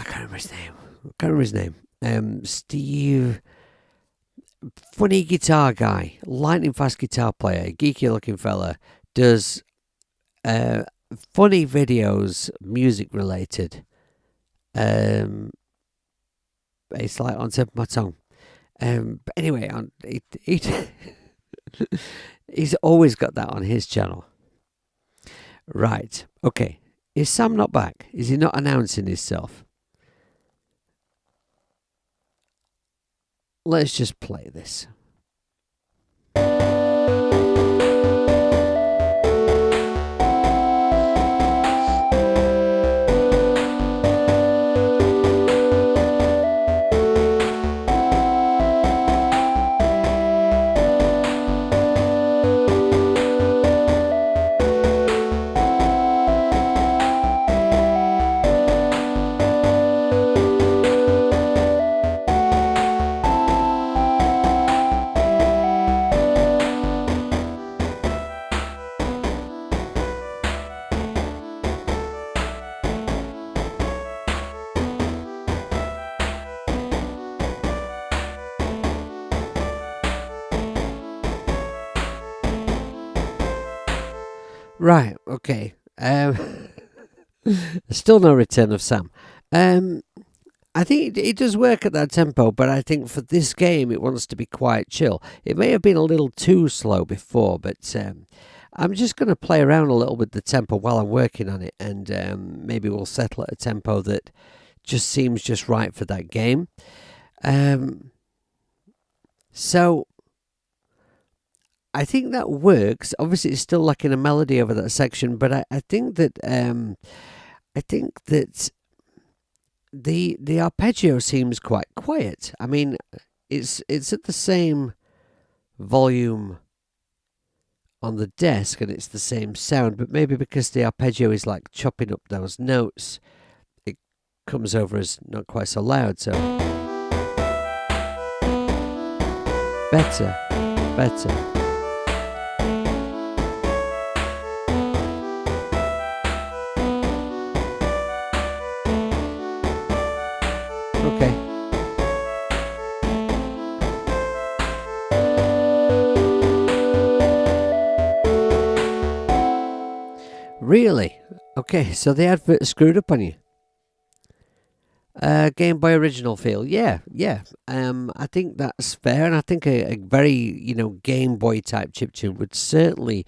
can't remember his name. Steve. Funny guitar guy, lightning fast guitar player, geeky looking fella, does funny videos, music related. It's like on tip of my tongue. But anyway, he's always got that on his channel. Right, okay. Is Sam not back? Is he not announcing himself? Let's just play this. Right, okay. Still no return of Sam. I think it does work at that tempo, but I think for this game it wants to be quite chill. It may have been a little too slow before, but I'm just going to play around a little with the tempo while I'm working on it, and maybe we'll settle at a tempo that just seems just right for that game. So I think that works. Obviously, it's still lacking a melody over that section, but I think that the arpeggio seems quite quiet. I mean, it's at the same volume on the desk and it's the same sound, but maybe because the arpeggio is like chopping up those notes, it comes over as not quite so loud. So Better. Better. Okay. Really? Okay, so the advert screwed up on you. Game Boy original feel, yeah, yeah. I think that's fair, and I think a very Game Boy type chiptune would certainly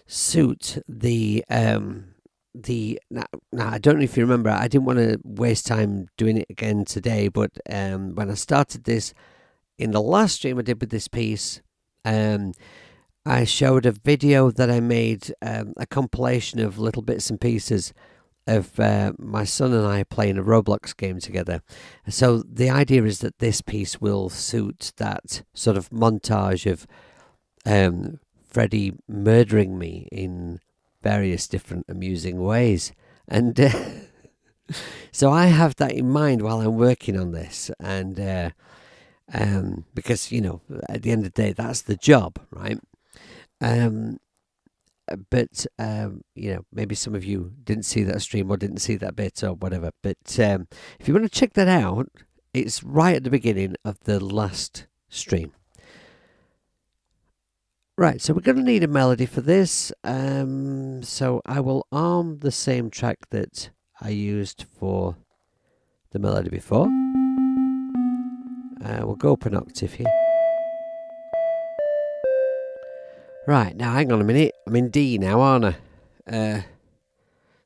suit the now I don't know if you remember. I didn't want to waste time doing it again today, but when I started this in the last stream I did with this piece, I showed a video that I made, a compilation of little bits and pieces of my son and I playing a Roblox game together. So the idea is that this piece will suit that sort of montage of Freddie murdering me in various different amusing ways. And so I have that in mind while I'm working on this. And because, at the end of the day, that's the job, right? But maybe some of you didn't see that stream or didn't see that bit or whatever. But if you want to check that out, it's right at the beginning of the last stream. Right, so we're going to need a melody for this. So I will arm the same track that I used for the melody before. We'll go up an octave here. Right, now hang on a minute. I'm in D now, aren't I?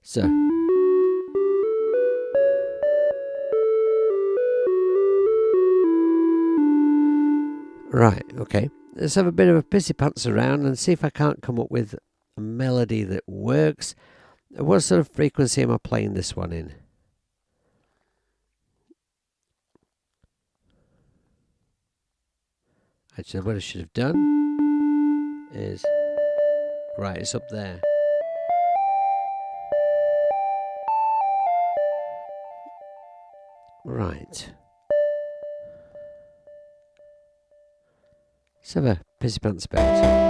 So. Right, okay. Let's have a bit of a pissy pants around and see if I can't come up with a melody that works. What sort of frequency am I playing this one in? Actually, what I should have done is... Right, it's up there. Right. Let's have a pissy pants about.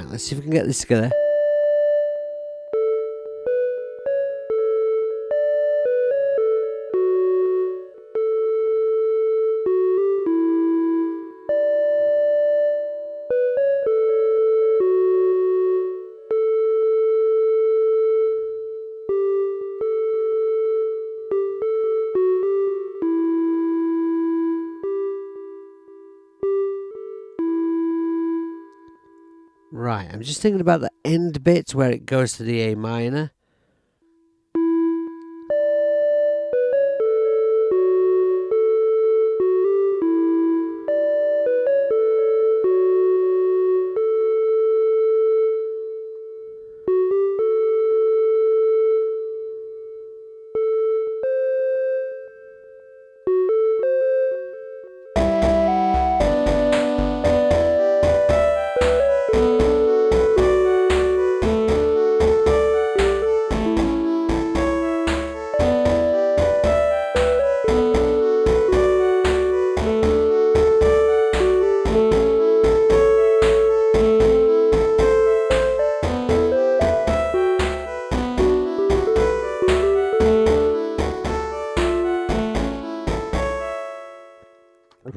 Let's see if we can get this together. Right, I'm just thinking about the end bit where it goes to the A minor.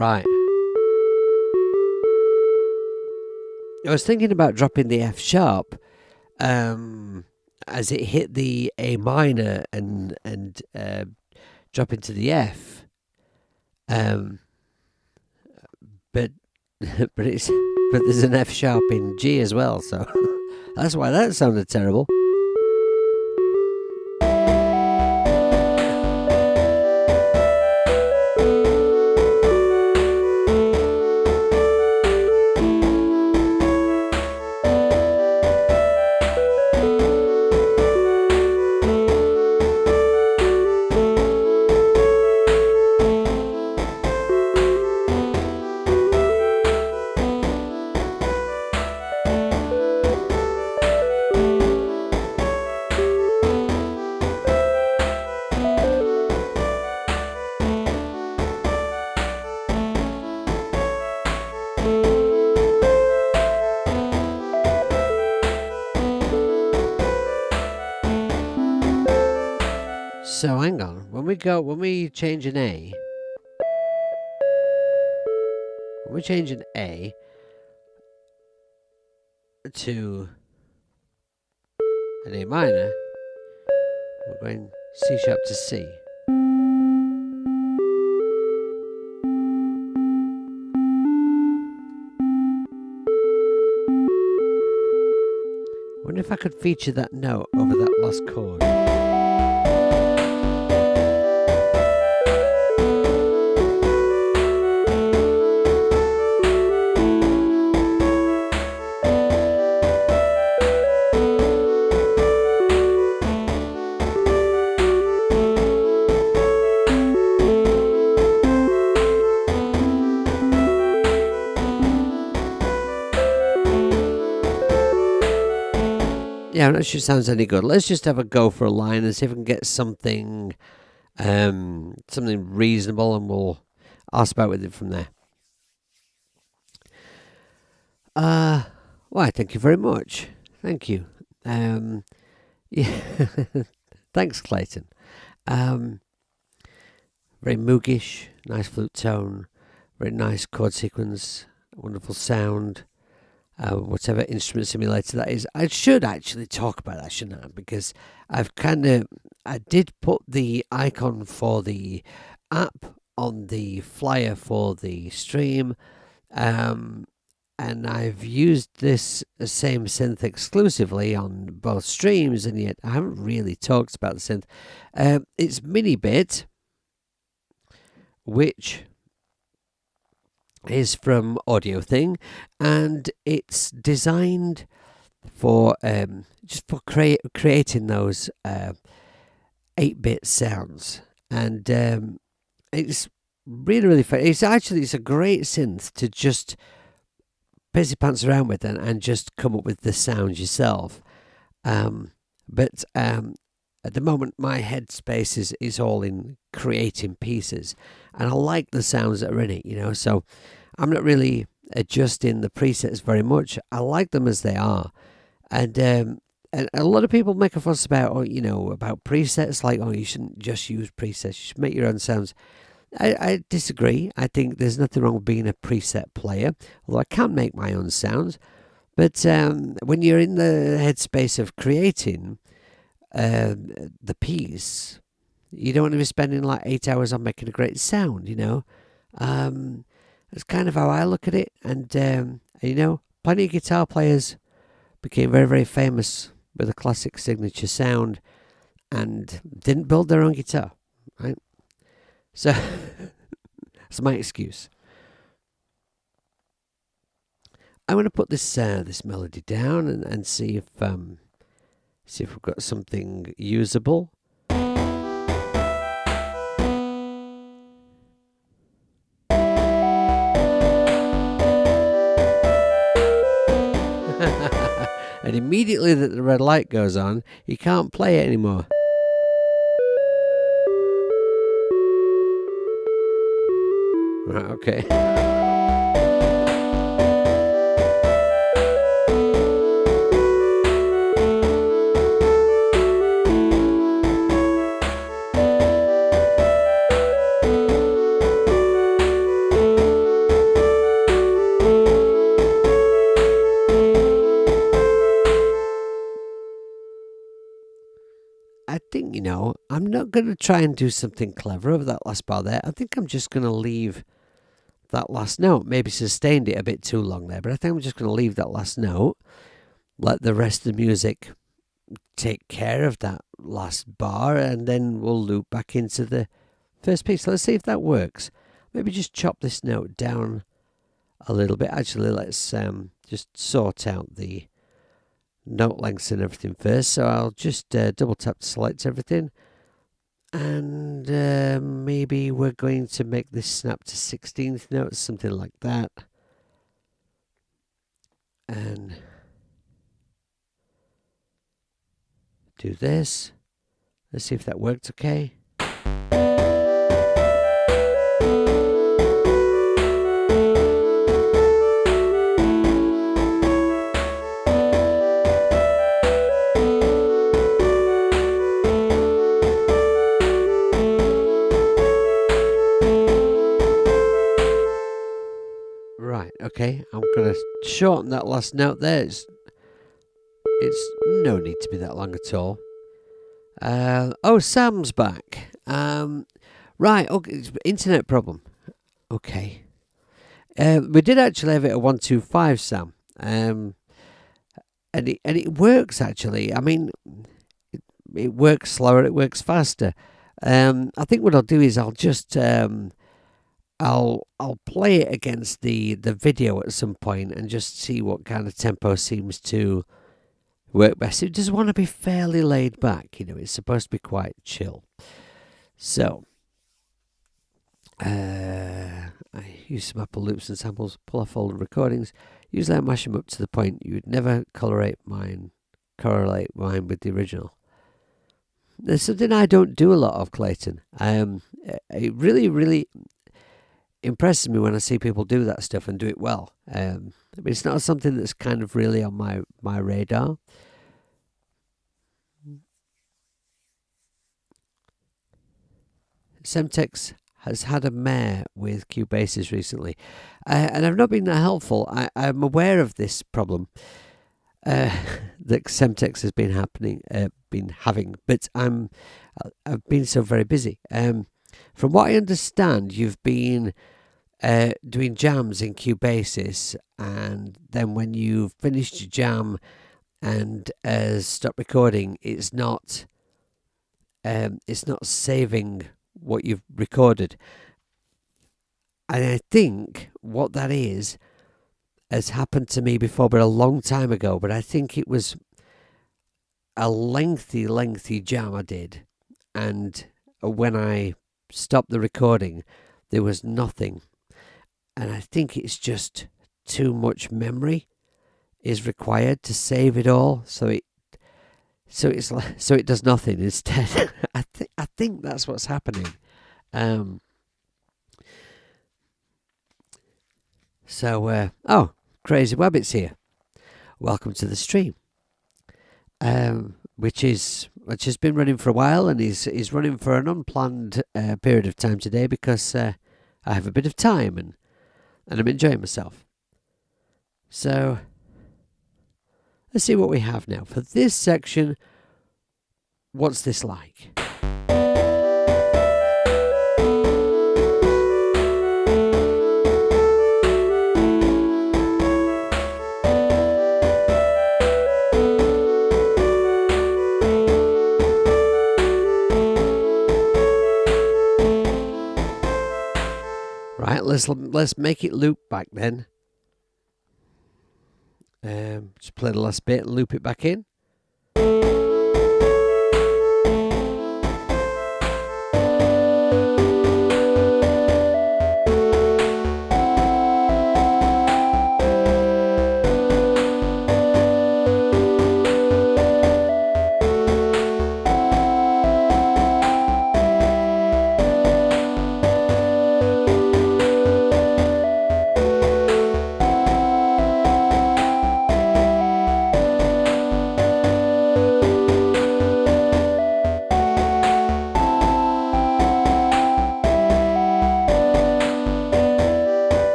Right. I was thinking about dropping the F sharp as it hit the A minor and drop into the F. But but there's an F sharp in G as well, so that's why that sounded terrible. So hang on, when we change an A, to an A minor, we're going C sharp to C. I wonder if I could feature that note over that last chord. Yeah, I'm not sure it sounds any good. Let's just have a go for a line and see if we can get something reasonable, and we'll ask about with it from there. Why, thank you very much. Thank you. Yeah, thanks, Clayton. Very moogish, nice flute tone, very nice chord sequence, wonderful sound. Whatever instrument simulator that is. I should actually talk about that, shouldn't I? Because I did put the icon for the app on the flyer for the stream, and I've used this same synth exclusively on both streams, and yet I haven't really talked about the synth. It's Minibit, which is from Audio Thing, and it's designed for just for creating those 8-bit sounds, and it's really fun. It's a great synth to just pissy pants around with and just come up with the sounds yourself. But at the moment, my headspace is all in creating pieces, and I like the sounds that are in it, so I'm not really adjusting the presets very much. I like them as they are, and a lot of people make a fuss about, about presets, like, you shouldn't just use presets, you should make your own sounds. I disagree. I think there's nothing wrong with being a preset player, although I can make my own sounds. But when you're in the headspace of creating the piece, you don't want to be spending like 8 hours on making a great sound, That's kind of how I look at it. And, plenty of guitar players became very, very famous with a classic signature sound and didn't build their own guitar, right? So that's my excuse. I'm going to put this melody down and see if we've got something usable. And immediately that the red light goes on, you can't play it anymore. Right, okay. I think, I'm not going to try and do something clever over that last bar there. I think I'm just going to leave that last note. Maybe sustained it a bit too long there, but I think I'm just going to leave that last note. Let the rest of the music take care of that last bar, and then we'll loop back into the first piece. Let's see if that works. Maybe just chop this note down a little bit. Actually, let's just sort out the note lengths and everything first. So I'll just double tap to select everything, and maybe we're going to make this snap to 16th notes, something like that. And do this. Let's see if that worked okay. Right, okay, I'm going to shorten that last note there. It's no need to be that long at all. Sam's back. Right, okay, internet problem. Okay. We did actually have it at 125, Sam. And it works actually. I mean, it works slower, it works faster. I think what I'll do is I'll just I'll play it against the video at some point and just see what kind of tempo seems to work best. It does want to be fairly laid back, it's supposed to be quite chill. So, I use some Apple loops and samples, pull off old recordings. Usually I mash them up to the point you would never correlate mine with the original. There's something I don't do a lot of, Clayton. It really, really impresses me when I see people do that stuff and do it well. But it's not something that's kind of really on my radar. Semtex has had a mare with Cubases recently, and I've not been that helpful. I'm aware of this problem that Semtex has been having, but I've been so very busy. From what I understand, you've been doing jams in Cubasis, and then when you've finished your jam and stop recording, it's not saving what you've recorded. And I think what that is has happened to me before, but a long time ago. But I think it was a lengthy jam I did, and when I stopped the recording, there was nothing. And I think it's just too much memory is required to save it all, so it does nothing instead. I think that's what's happening. Crazy Wabbit's here. Welcome to the stream. Which has been running for a while, and is running for an unplanned period of time today because I have a bit of time and I'm enjoying myself. So let's see what we have now for this section. What's this like? Right, let's make it loop back then. Just play the last bit and loop it back in.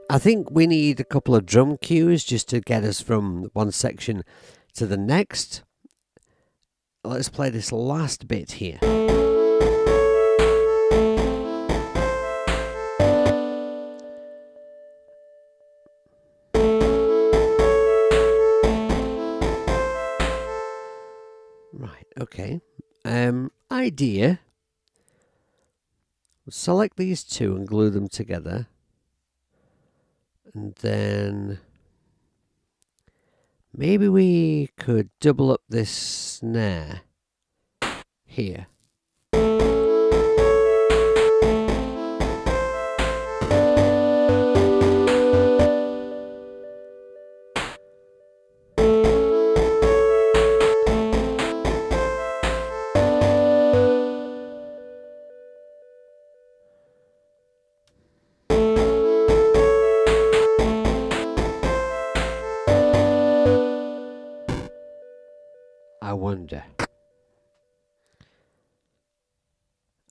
I think we need a couple of drum cues just to get us from one section to the next. Let's play this last bit here. Right, okay. Idea. Select these two and glue them together. And then maybe we could double up this snare here.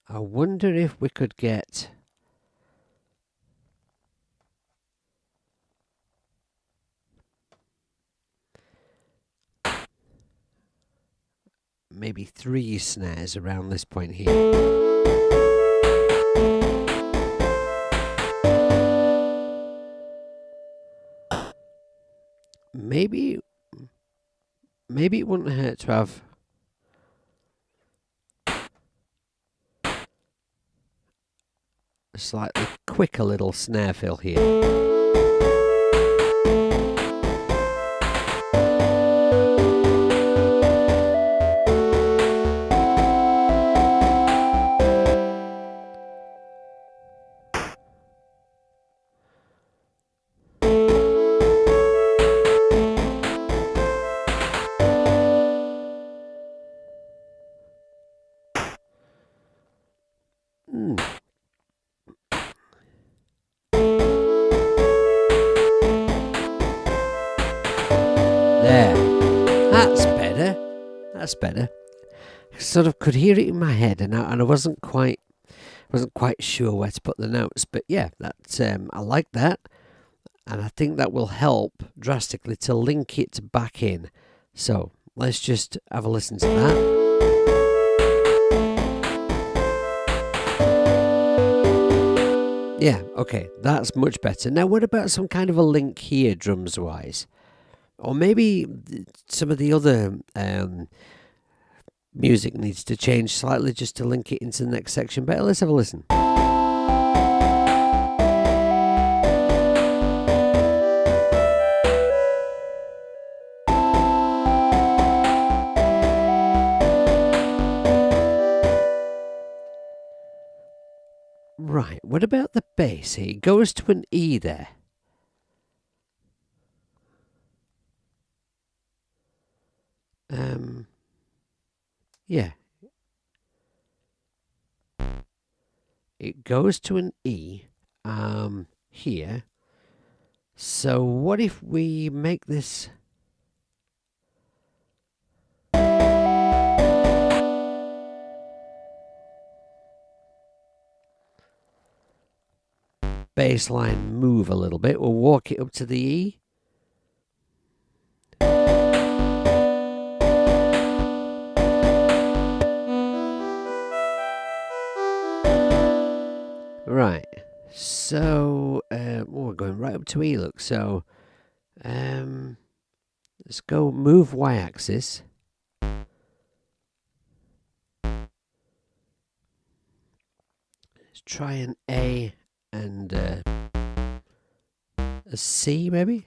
I wonder if we could get maybe 3 snares around this point here. Maybe it wouldn't hurt to have a slightly quicker little snare fill here. There. That's better. I sort of could hear it in my head, and I wasn't quite sure where to put the notes. But yeah, that's I like that, and I think that will help drastically to link it back in. So let's just have a listen to that. Yeah, okay, that's much better. Now, what about some kind of a link here, drums wise? Or maybe some of the other music needs to change slightly just to link it into the next section. But let's have a listen. Right, what about the bass here? It goes to an E there. Yeah. It goes to an E here. So what if we make this bass line move a little bit? We'll walk it up to the E. Right, so we're going right up to E, look. So let's go move Y-axis. Let's try an A and a C maybe.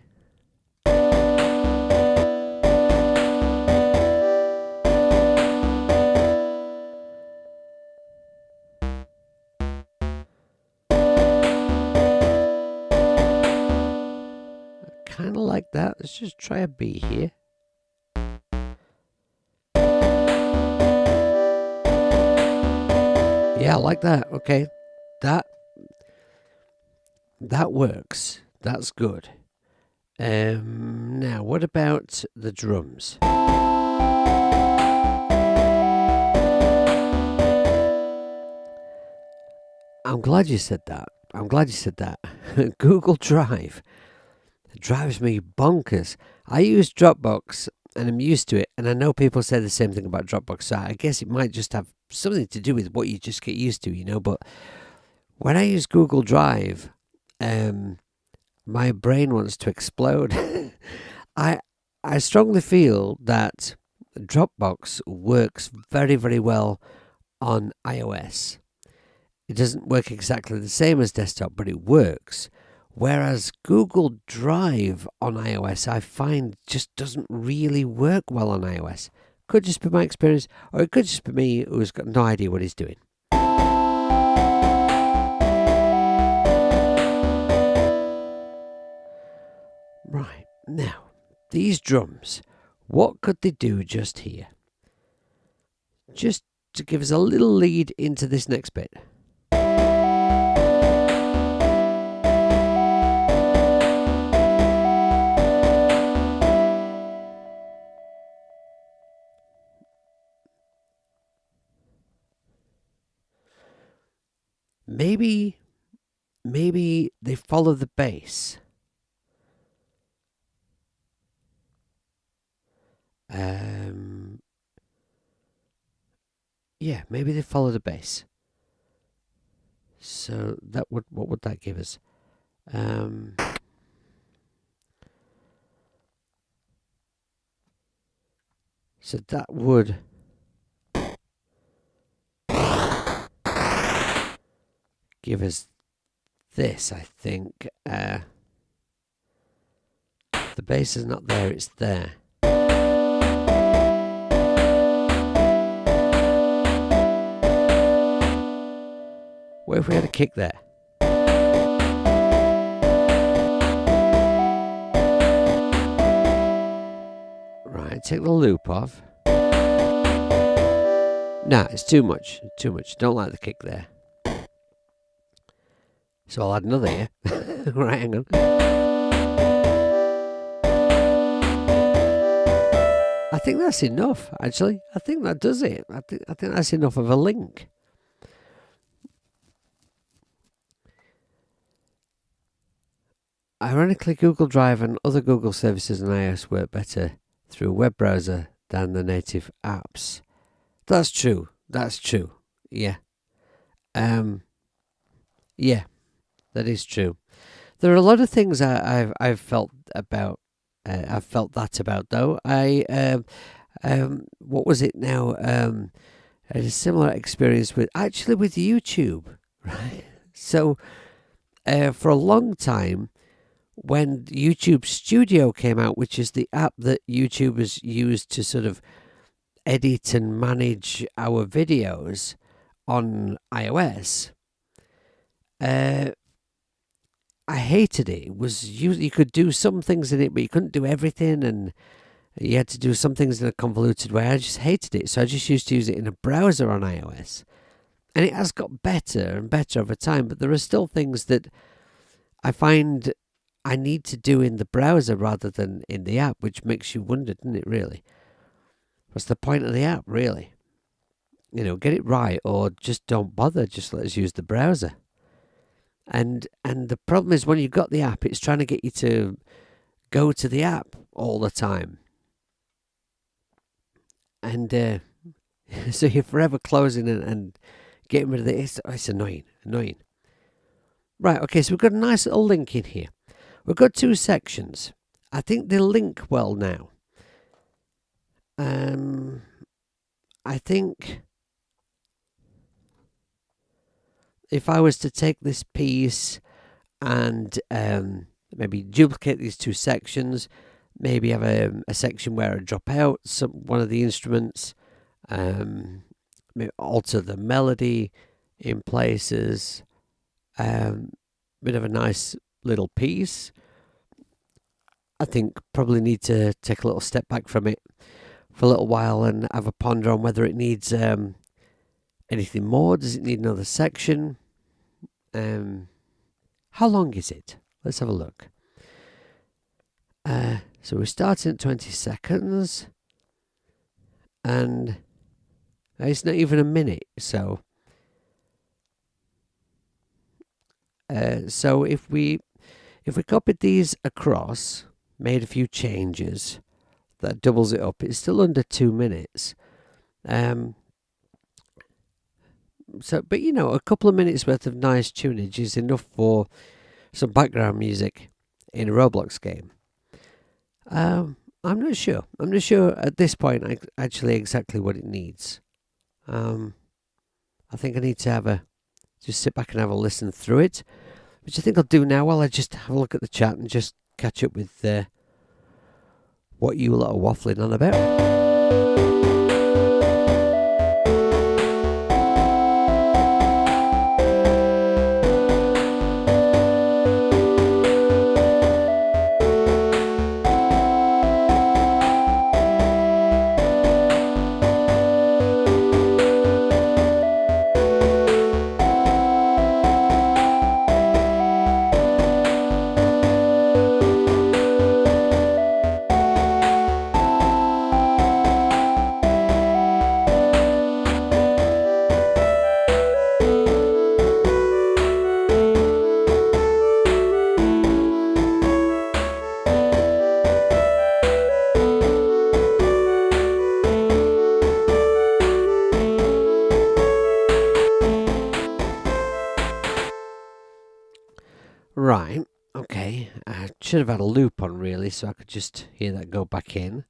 Kind of like that. Let's just try a B here. Yeah, I like that. Okay, that works. That's good. Now, what about the drums? I'm glad you said that, I'm glad you said that. Google Drive drives me bonkers. I use Dropbox and I'm used to it, and I know people say the same thing about Dropbox, so I guess it might just have something to do with what you just get used to, but when I use Google Drive, my brain wants to explode. I I strongly feel that Dropbox works very, very well on iOS. It doesn't work exactly the same as desktop, but it works. Whereas Google Drive on iOS, I find just doesn't really work well on iOS. Could just be my experience, or it could just be me who's got no idea what he's doing. Right, now, these drums, what could they do just here? Just to give us a little lead into this next bit. Maybe they follow the bass. Yeah, maybe they follow the bass. So what would that give us? So that would give us this, I think. The bass is not there, it's there. What if we had a kick there? Right, take the loop off. Nah, it's too much. Too much. Don't like the kick there. So I'll add another here. Right, hang on. I think that's enough, actually. I think that does it. I think that's enough of a link. Ironically, Google Drive and other Google services on iOS work better through a web browser than the native apps. That's true. Yeah. Yeah, that is true. There are a lot of things I've felt about. I've felt that about though. What was it now? I had a similar experience with YouTube, right? So, for a long time, when YouTube Studio came out, which is the app that YouTubers use to sort of edit and manage our videos on iOS, I hated it. It was you could do some things in it, but you couldn't do everything, and you had to do some things in a convoluted way. I just hated it, so I just used to use it in a browser on iOS, and it has got better and better over time. But there are still things that I find I need to do in the browser rather than in the app, which makes you wonder, doesn't it? Really, what's the point of the app, really? Get it right, or just don't bother. Just let us use the browser. And the problem is when you've got the app, it's trying to get you to go to the app all the time. And so you're forever closing and getting rid of it. It's annoying. Right, okay, so we've got a nice little link in here. We've got two sections. I think they link well now. I think if I was to take this piece and maybe duplicate these two sections, maybe have a section where I drop out one of the instruments, maybe alter the melody in places, bit of a nice little piece. I think probably need to take a little step back from it for a little while and have a ponder on whether it needs anything more. Does it need another section? How long is it? Let's have a look. So we're starting at 20 seconds, and it's not even a minute, so So if we copied these across, made a few changes, that doubles it up. It's still under 2 minutes. So, but a couple of minutes worth of nice tunage is enough for some background music in a Roblox game. I'm not sure. I'm not sure at this point actually exactly what it needs. I think I need to just sit back and have a listen through it, which I think I'll do now while I just have a look at the chat and just catch up with what you lot are waffling on about. Right, okay. I should have had a loop on really, so I could just hear that go back in.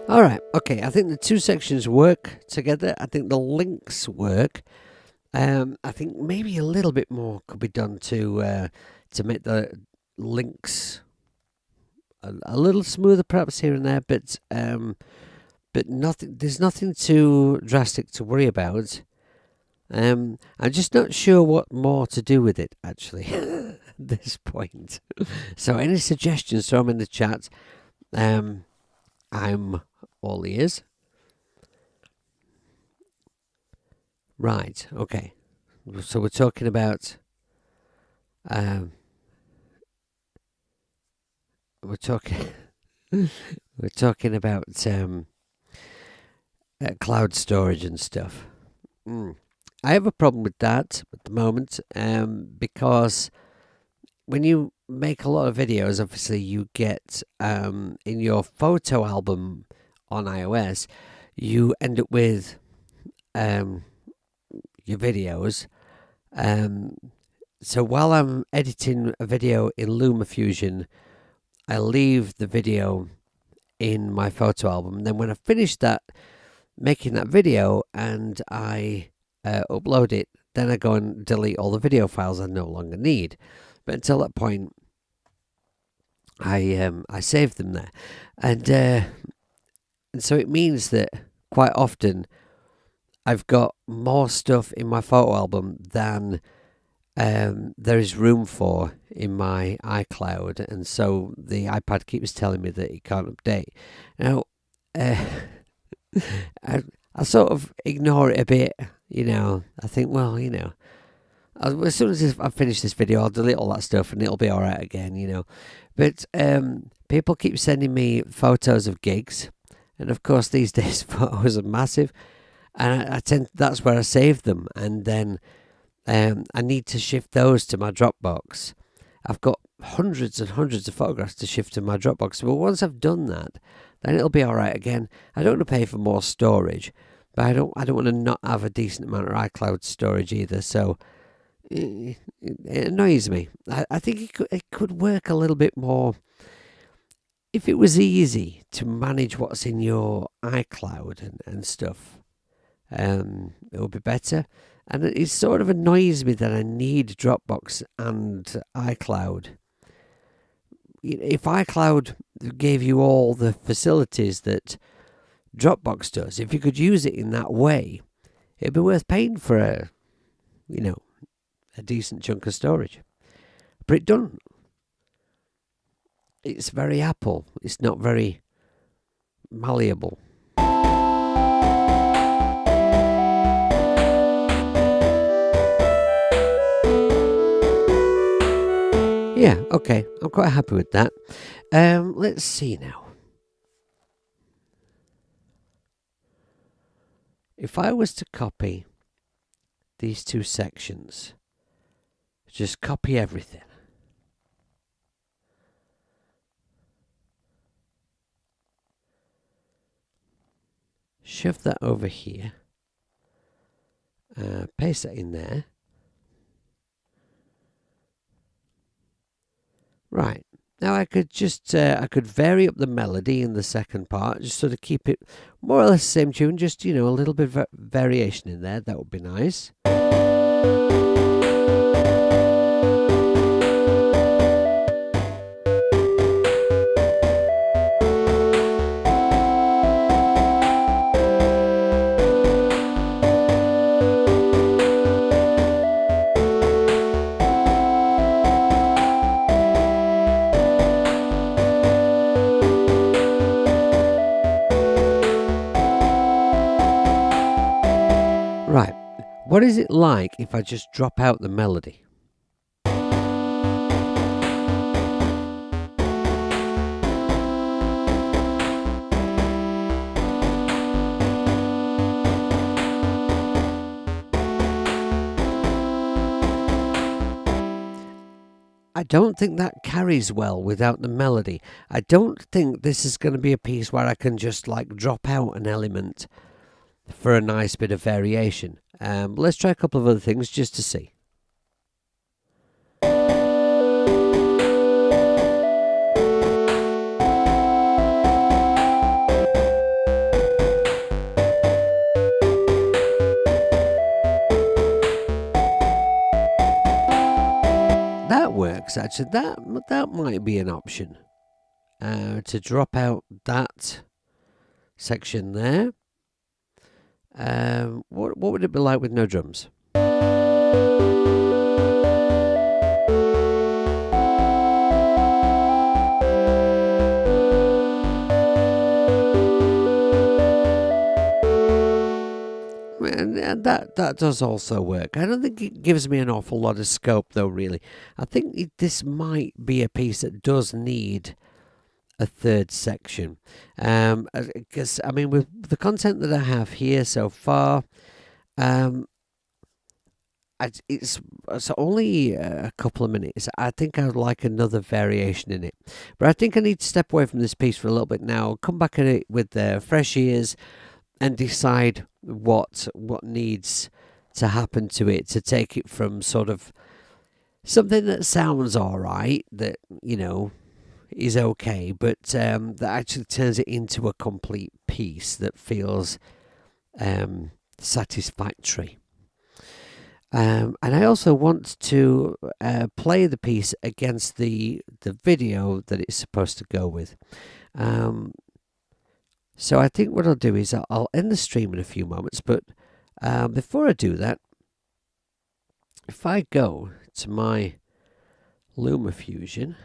Alright, okay, I think the two sections work together. I think the links work. I think maybe a little bit more could be done to make the links a little smoother, perhaps here and there. But nothing. There's nothing too drastic to worry about. I'm just not sure what more to do with it actually at this point. So any suggestions, throw them in the chat. I'm all ears. Right, okay. So we're talking about we're talking about cloud storage and stuff. I have a problem with that at the moment because when you make a lot of videos, obviously you get in your photo album on iOS, you end up with your videos. So while I'm editing a video in LumaFusion, I leave the video in my photo album. And then when I finish making that video and I upload it, then I go and delete all the video files I no longer need. But until that point, I save them there, and so it means that quite often I've got more stuff in my photo album than there is room for in my iCloud, and so the iPad keeps telling me that it can't update. Now, I sort of ignore it a bit, I think, well, as soon as I finish this video, I'll delete all that stuff and it'll be alright again, But people keep sending me photos of gigs, and of course these days photos are massive, and that's where I save them, and then I need to shift those to my Dropbox. I've got hundreds and hundreds of photographs to shift to my Dropbox, but once I've done that, then it'll be alright again. I don't want to pay for more storage, but I don't want to not have a decent amount of iCloud storage either, so it annoys me. I think it could work a little bit more if it was easy to manage what's in your iCloud and stuff. it would be better. And it sort of annoys me that I need Dropbox and iCloud. If iCloud gave you all the facilities that Dropbox does, if you could use it in that way, it'd be worth paying for a decent chunk of storage. But it doesn't. It's very Apple. It's not very malleable. Yeah, okay. I'm quite happy with that. Let's see now. If I was to copy these two sections, just copy everything. Shove that over here. Paste that in there. Right. Now I could just I could vary up the melody in the second part, just sort of keep it more or less the same tune, just a little bit of variation in there. That would be nice. Right, what is it like if I just drop out the melody? I don't think that carries well without the melody. I don't think this is going to be a piece where I can just drop out an element for a nice bit of variation. Let's try a couple of other things just to see. That works actually. That might be an option. To drop out that section there. What would it be like with no drums? And that does also work. I don't think it gives me an awful lot of scope though, really. I think this might be a piece that does need a third section. Because, with the content that I have here so far, it's only a couple of minutes. I think I would like another variation in it. But I think I need to step away from this piece for a little bit now, come back at it with fresh ears, and decide what needs to happen to it to take it from sort of something that sounds all right, that, is okay, but that actually turns it into a complete piece that feels satisfactory. And I also want to play the piece against the video that it's supposed to go with. So I think what I'll do is I'll end the stream in a few moments, but before I do that, if I go to my LumaFusion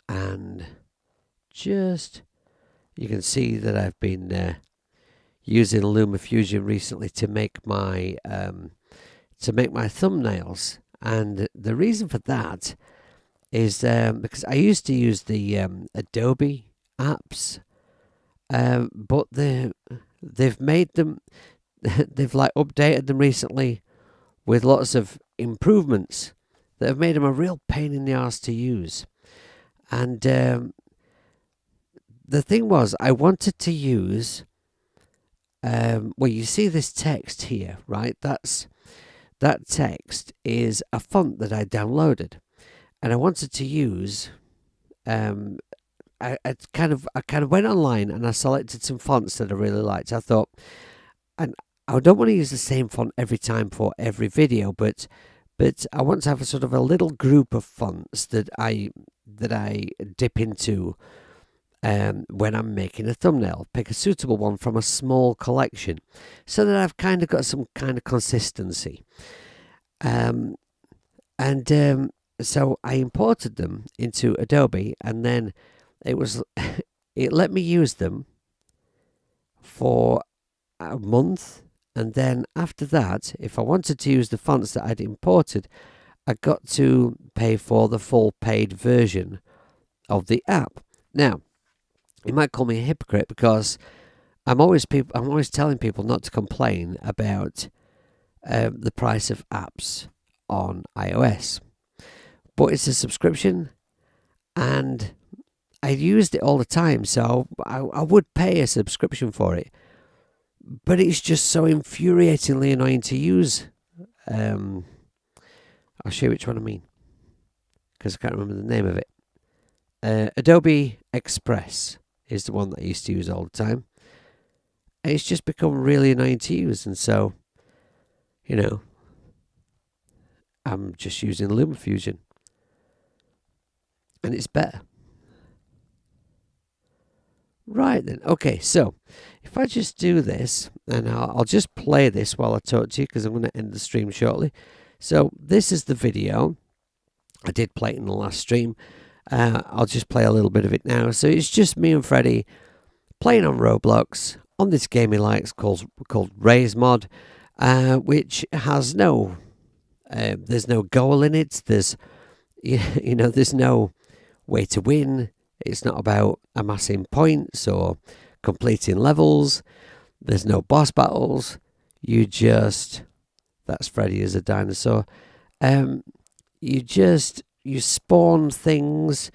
and just, you can see that I've been using LumaFusion recently to make my thumbnails, and the reason for that is because I used to use the Adobe apps, but they've made them they've updated them recently with lots of improvements that have made them a real pain in the arse to use. And the thing was, I wanted to use you see this text here, right? That text is a font that I downloaded, and I wanted to use I kind of went online and I selected some fonts that I really liked. I thought, and I don't want to use the same font every time for every video, but I want to have a sort of a little group of fonts that I dip into when I'm making a thumbnail. Pick a suitable one from a small collection, so that I've kind of got some kind of consistency. And so I imported them into Adobe, and then it let me use them for a month. And then after that, if I wanted to use the fonts that I'd imported, I got to pay for the full paid version of the app. Now, you might call me a hypocrite because I'm always telling people not to complain about the price of apps on iOS. But it's a subscription, and I used it all the time, so I would pay a subscription for it. But it's just so infuriatingly annoying to use. I'll show you which one I mean, because I can't remember the name of it. Adobe Express is the one that I used to use all the time. And it's just become really annoying to use, and so, I'm just using LumaFusion. And it's better. Right then, okay, so if I just do this, and I'll just play this while I talk to you, because I'm going to end the stream shortly. So this is the video. I did play it in the last stream. I'll just play a little bit of it now. So it's just me and Freddie playing on Roblox on this game he likes called Raise Mod, which has there's no goal in it. There's there's no way to win. It's not about amassing points or completing levels. There's no boss battles. That's Freddy as a dinosaur. You spawn things.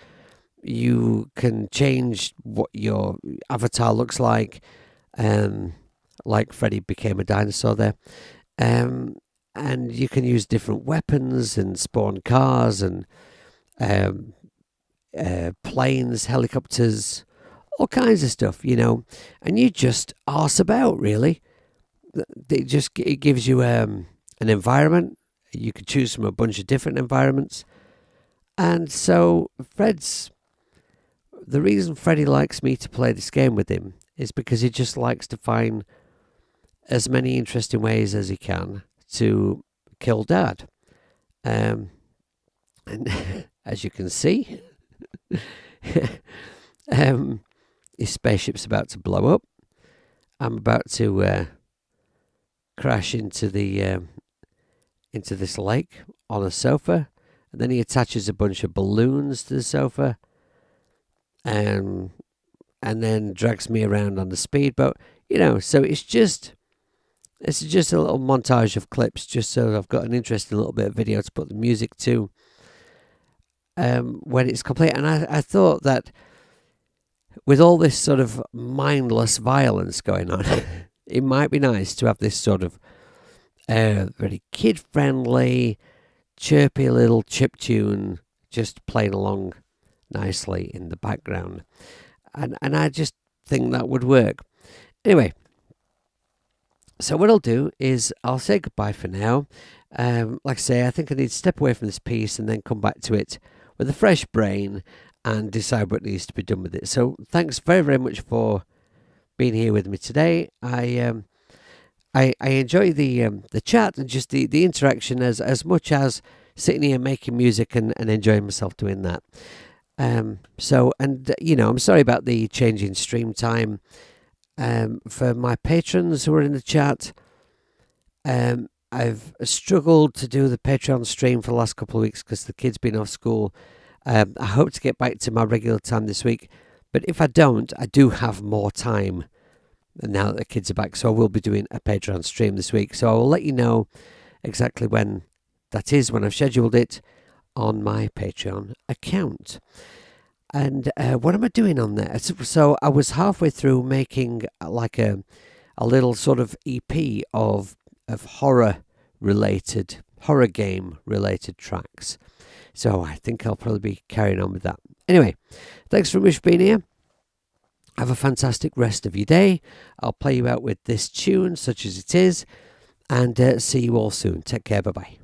You can change what your avatar looks like. Like Freddy became a dinosaur there. And you can use different weapons and spawn cars and planes, helicopters, all kinds of stuff, and you just arse about, really. It gives you an environment. You could choose from a bunch of different environments. And so the reason Freddie likes me to play this game with him is because he just likes to find as many interesting ways as he can to kill Dad. And as you can see, his spaceship's about to blow up. I'm about to crash into this lake on a sofa, and then he attaches a bunch of balloons to the sofa, and then drags me around on the speedboat. So it's just a little montage of clips, just so I've got an interesting little bit of video to put the music to when it's complete. And I thought that with all this sort of mindless violence going on, it might be nice to have this sort of very kid-friendly, chirpy little chiptune just playing along nicely in the background. And I just think that would work. Anyway, so what I'll do is I'll say goodbye for now. Like I say, I think I need to step away from this piece and then come back to it with a fresh brain and decide what needs to be done with it. So thanks very, very much for being here with me today. I enjoy the chat and just the interaction as much as sitting here making music and enjoying myself doing that. I'm sorry about the change in stream time. For my patrons who are in the chat, I've struggled to do the Patreon stream for the last couple of weeks because the kids been off school. I hope to get back to my regular time this week, but if I don't, I do have more time now that the kids are back, so I will be doing a Patreon stream this week. So I will let you know exactly when that is, when I've scheduled it on my Patreon account. And what am I doing on there? So I was halfway through making like a little sort of EP of horror game related tracks. So I think I'll probably be carrying on with that Anyway, thanks very much for being here. Have a fantastic rest of your day. I'll play you out with this tune, such as it is, and see you all soon. Take care. Bye-bye.